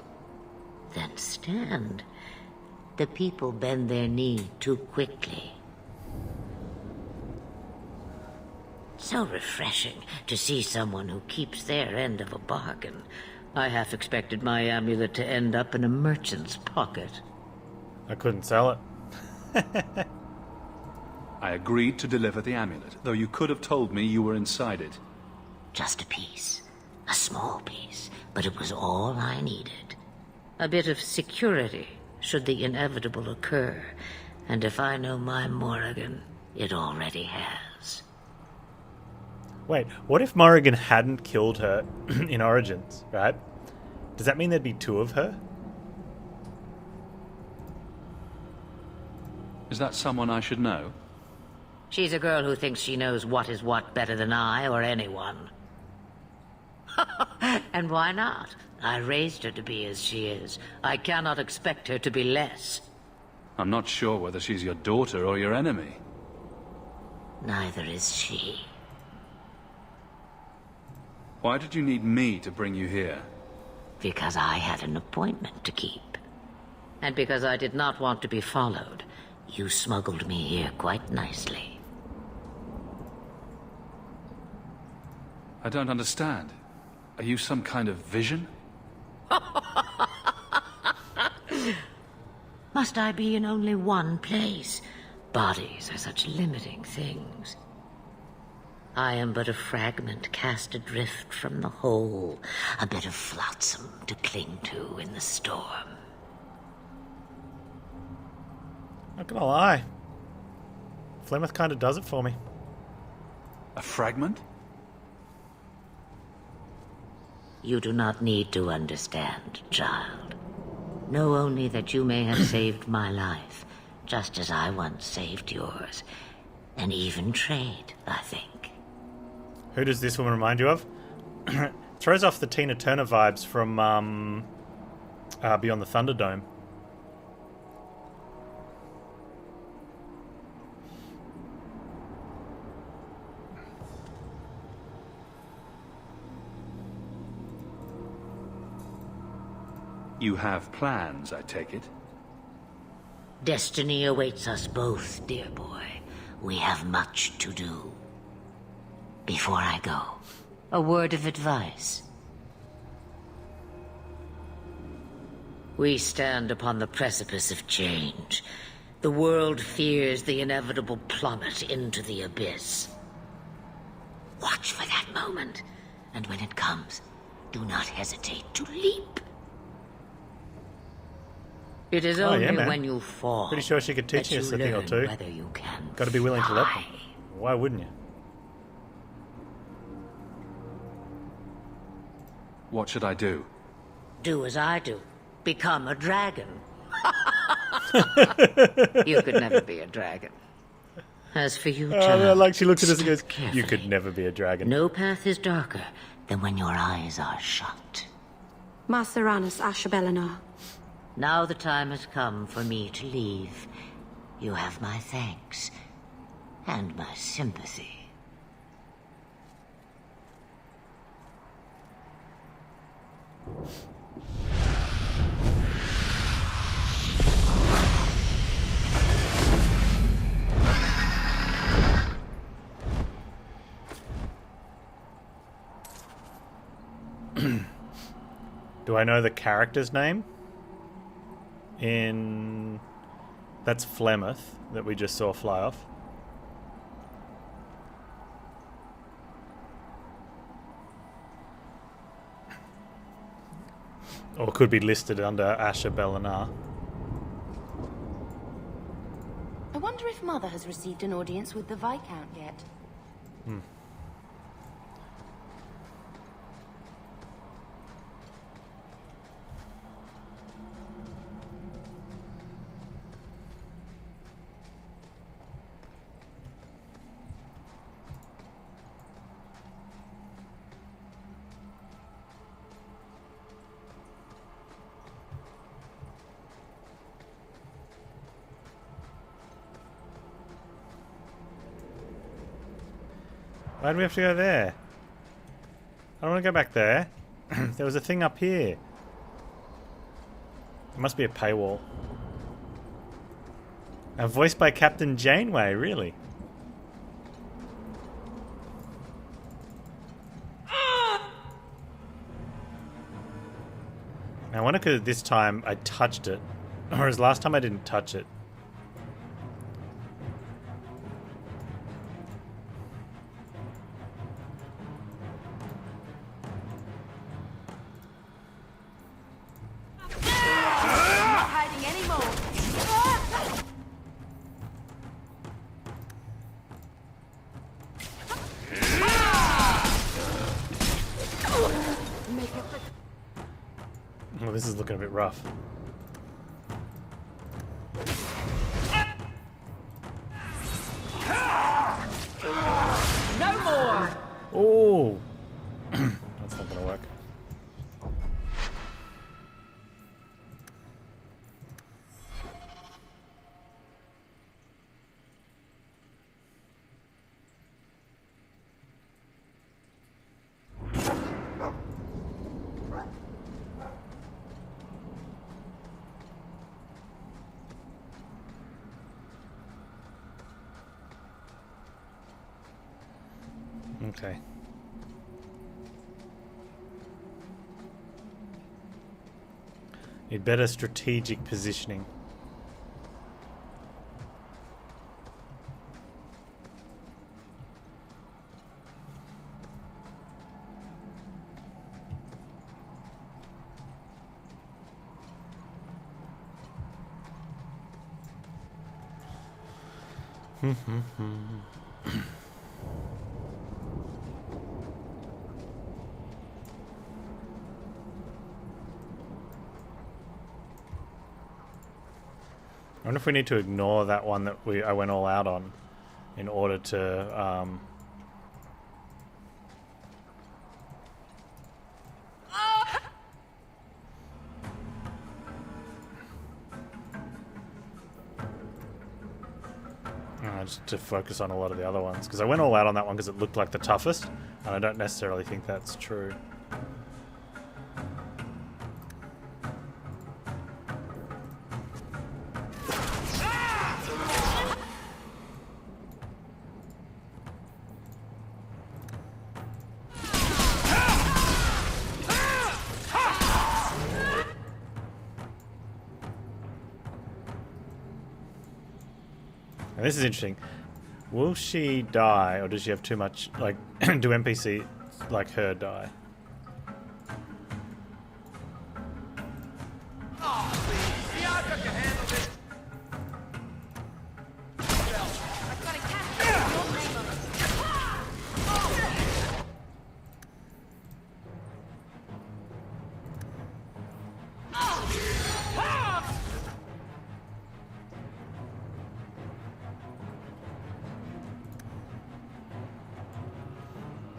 Then stand. The people bend their knee too quickly. So refreshing to see someone who keeps their end of a bargain. I half expected my amulet to end up in a merchant's pocket. I couldn't sell it. I agreed to deliver the amulet, though you could have told me you were inside it. Just a piece. A small piece, but it was all I needed. A bit of security, should the inevitable occur. And if I know my Morrigan, it already has. Wait, what if Morrigan hadn't killed her in Origins, right? Does that mean there'd be 2 of her? Is that someone I should know? She's a girl who thinks she knows what is what better than I or anyone. And why not? I raised her to be as she is. I cannot expect her to be less. I'm not sure whether she's your daughter or your enemy. Neither is she. Why did you need me to bring you here? Because I had an appointment to keep. And because I did not want to be followed, you smuggled me here quite nicely. I don't understand. Are you some kind of vision? Must I be in only one place? Bodies are such limiting things. I am but a fragment cast adrift from the whole, a bit of flotsam to cling to in the storm. Not gonna lie. Flemeth kind of does it for me. A fragment? You do not need to understand, child. Know only that you may have saved my life, just as I once saved yours. And even trade, I think. Who does this woman remind you of? Throws off the Tina Turner vibes from Beyond the Thunderdome. You have plans, I take it? Destiny awaits us both, dear boy. We have much to do. Before I go, a word of advice. We stand upon the precipice of change. The world fears the inevitable plummet into the abyss. Watch for that moment, and when it comes, do not hesitate to leap. It is only when you fall. Pretty sure she could teach us a thing or two. Got to be willing to let them. Why wouldn't you? What should I do? Do as I do. Become a dragon. You could never be a dragon. As for you, child, like she looks at us and goes, you could never be a dragon. No path is darker than when your eyes are shut. Master Anus Ashabelinar. Now the time has come for me to leave. You have my thanks and my sympathy. Do I know the character's name? That's Flemeth that we just saw fly off. Or could be listed under Asher Bellinar. I wonder if Mother has received an audience with the Viscount yet. Why do we have to go there? I don't want to go back there. There was a thing up here. There must be a paywall. And voiced by Captain Janeway, really? Now, I wonder because this time I touched it. Whereas last time I didn't touch it. Well, this is looking a bit rough. No more! Oh! That's not gonna work. Okay. Need better strategic positioning. I wonder if we need to ignore that one that I went all out on in order to just to focus on a lot of the other ones, because I went all out on that one because it looked like the toughest, and I don't necessarily think that's true. And this is interesting. Will she die, or does she have too much, like, do NPC like her die?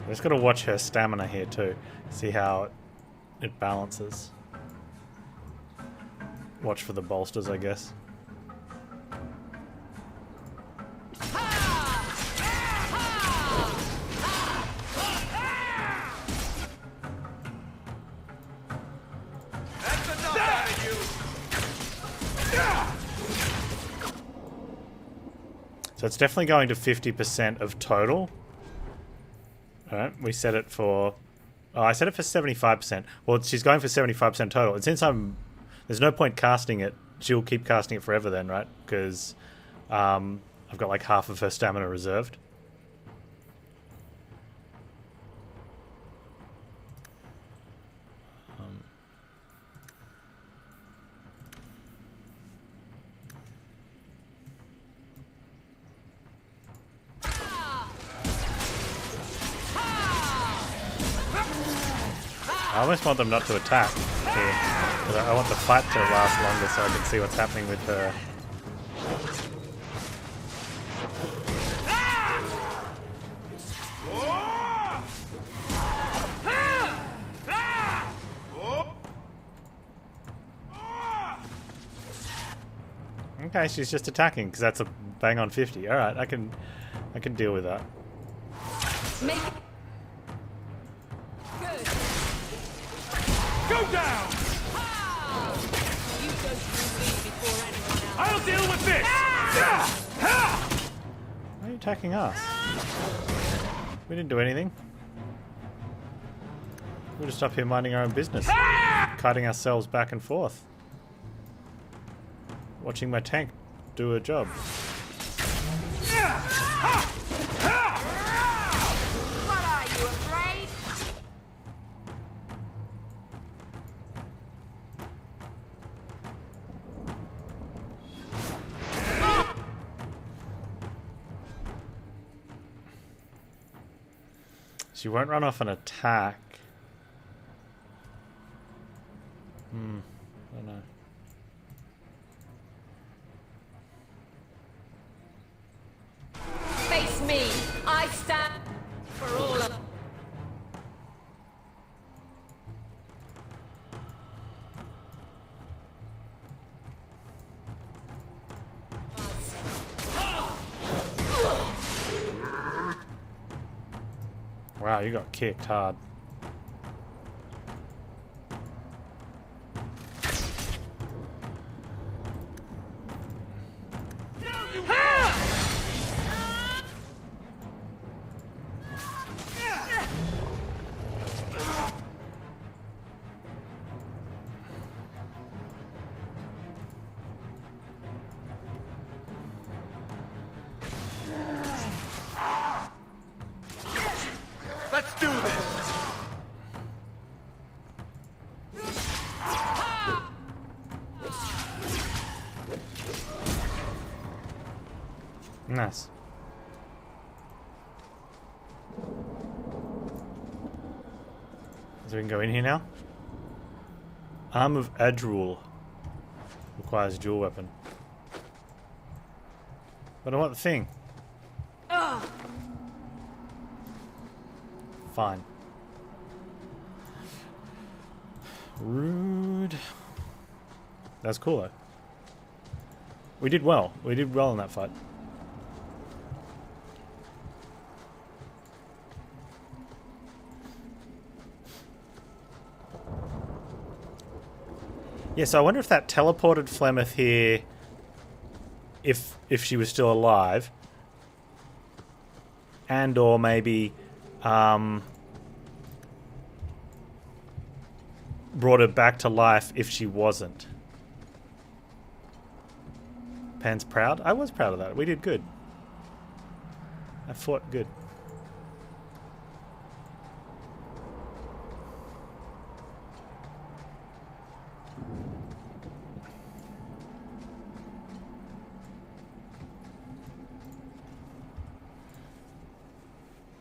I just got to watch her stamina here too, see how it balances. Watch for the bolsters, I guess. So it's definitely going to 50% of total. Alright, we set it for... Oh, I set it for 75%. Well, she's going for 75% total. And since there's no point casting it, she'll keep casting it forever then, right? Because I've got like half of her stamina reserved. I almost want them not to attack here, because I want the fight to last longer so I can see what's happening with her. Okay, she's just attacking because that's a bang on 50. All right, I can deal with that. Go down! I'll deal with this! Why are you attacking us? We didn't do anything. We're just up here minding our own business. Kiting ourselves back and forth. Watching my tank do her job. What are you, afraid? She won't run off an attack. I don't know. Face me. I stand for all of... Wow, you got kicked hard. Nice. So we can go in here now. Arm of Adrul. Requires dual weapon. But I want the thing. Fine. Rude. That's cool though. We did well. We did well in that fight. Yeah, so I wonder if that teleported Flemeth here, if she was still alive, and or maybe brought her back to life if she wasn't. Panz proud? I was proud of that. We did good. I fought good.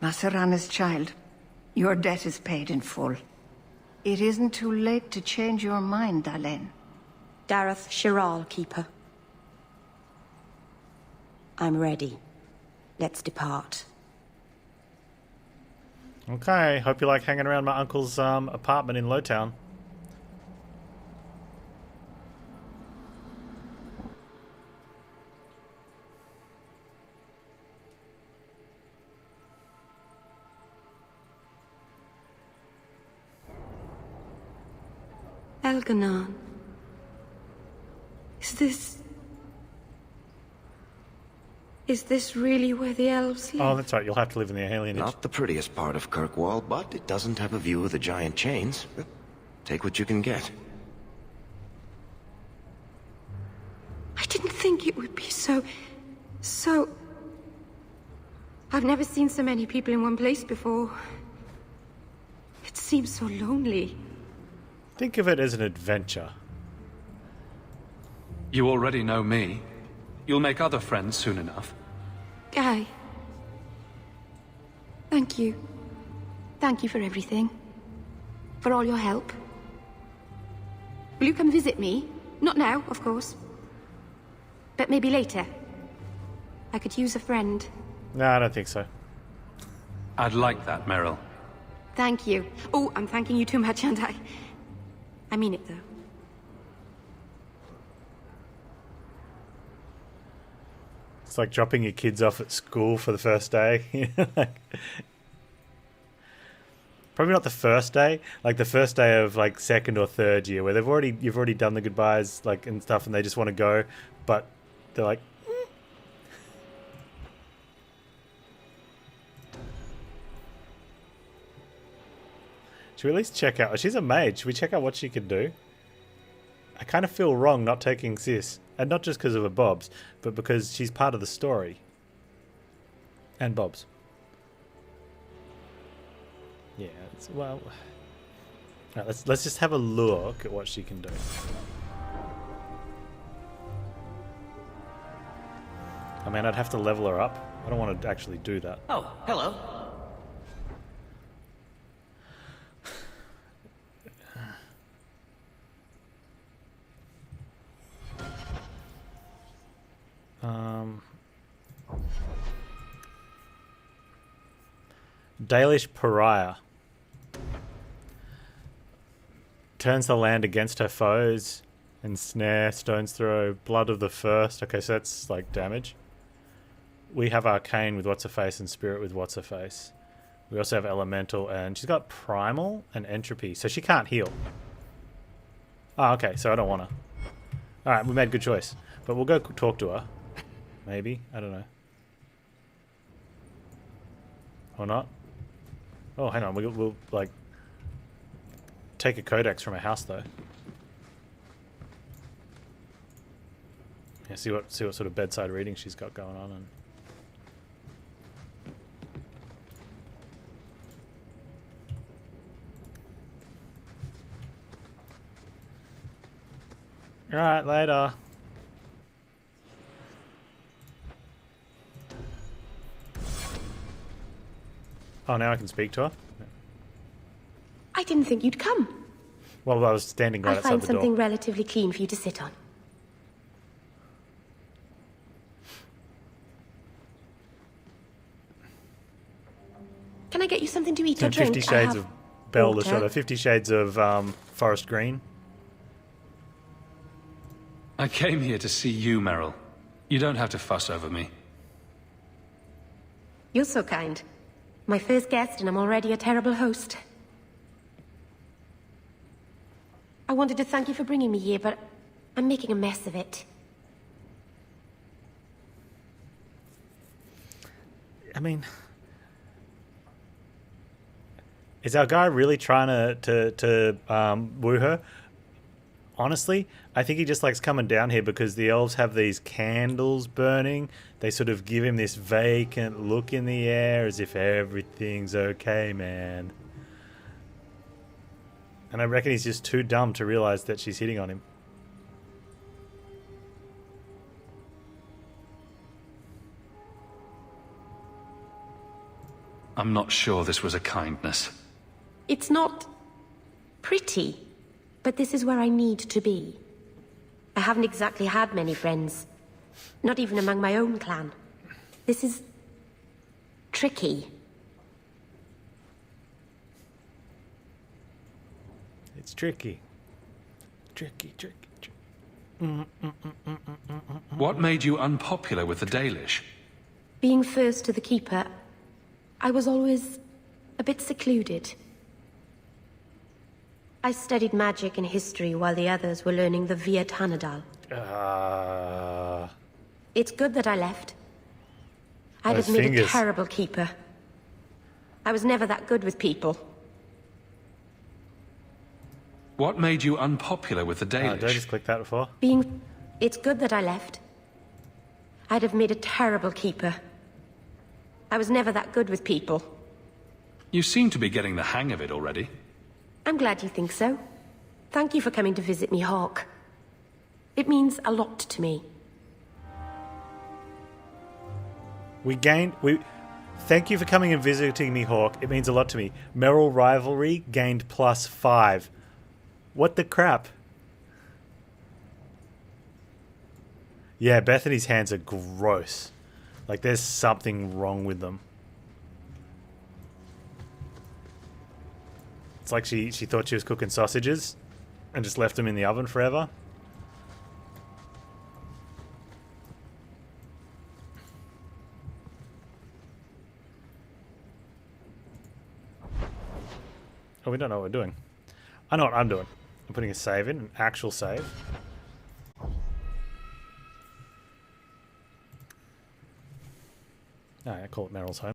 Masarana's child, your debt is paid in full. It isn't too late to change your mind, Dalen. Dareth Shiral, Keeper. I'm ready. Let's depart. Okay, hope you like hanging around my uncle's apartment in Lowtown. Elganon. Is this really where the elves live? Oh, that's right. You'll have to live in the alienage. Not the prettiest part of Kirkwall, but it doesn't have a view of the giant chains. Take what you can get. I didn't think it would be so... I've never seen so many people in one place before. It seems so lonely. Think of it as an adventure. You already know me. You'll make other friends soon enough. Guy. Thank you. Thank you for everything. For all your help. Will you come visit me? Not now, of course. But maybe later. I could use a friend. No, I don't think so. I'd like that, Merrill. Thank you. Oh, I'm thanking you too much, aren't I? I mean it, though. It's like dropping your kids off at school for the first day. Probably not the first day. Like the first day of like second or third year, where you've already done the goodbyes like and stuff, and they just want to go, but they're like. Should we at least check out? She's a mage. Should we check out what she can do? I kind of feel wrong not taking Sis. And not just because of her bobs, but because she's part of the story. And bobs. Yeah, well... Right, let's just have a look at what she can do. I mean, I'd have to level her up. I don't want to actually do that. Oh, hello. Dalish Pariah. Turns the land against her foes. Ensnare, stones throw, blood of the first. Okay, so that's like damage. We have Arcane with What's-Her-Face and Spirit with What's-Her-Face. We also have Elemental, and she's got Primal and Entropy, so she can't heal. Oh, okay, so I don't want to. Alright, we made a good choice. But we'll go talk to her. Maybe? I don't know. Or not? Oh, hang on. We'll like, take a codex from her house, though. Yeah, see what sort of bedside reading she's got going on. And... Alright, later. Oh, now I can speak to her? I didn't think you'd come. Well, I was standing right I'll outside find the door. something relatively clean for you to sit on. Can I get you something to eat or Some drink? 50 Shades of Belle the water. Shot, 50 Shades of Forest Green. I came here to see you, Merrill. You don't have to fuss over me. You're so kind. My first guest, and I'm already a terrible host. I wanted to thank you for bringing me here, but I'm making a mess of it. I mean, is our guy really trying to woo her? Honestly, I think he just likes coming down here because the elves have these candles burning. They sort of give him this vacant look in the air as if everything's okay, man. And I reckon he's just too dumb to realize that she's hitting on him. I'm not sure this was a kindness. It's not pretty, but this is where I need to be. I haven't exactly had many friends, not even among my own clan. This is tricky. It's tricky. Tricky. What made you unpopular with the Dalish? Being first to the Keeper, I was always a bit secluded. I studied magic and history while the others were learning the Via Tanadal. It's good that I left. I'd have made a terrible Keeper. I was never that good with people. What made you unpopular with the Dalish? Did I just click that before? It's good that I left. I'd have made a terrible Keeper. I was never that good with people. You seem to be getting the hang of it already. I'm glad you think so. Thank you for coming to visit me, Hawke. It means a lot to me. Thank you for coming and visiting me, Hawke. It means a lot to me. Merrill rivalry gained +5. What the crap? Yeah, Bethany's hands are gross. Like there's something wrong with them. It's like she thought she was cooking sausages and just left them in the oven forever. Oh, we don't know what we're doing. I know what I'm doing. I'm putting a save in, an actual save. Oh, yeah, call it Merrill's home.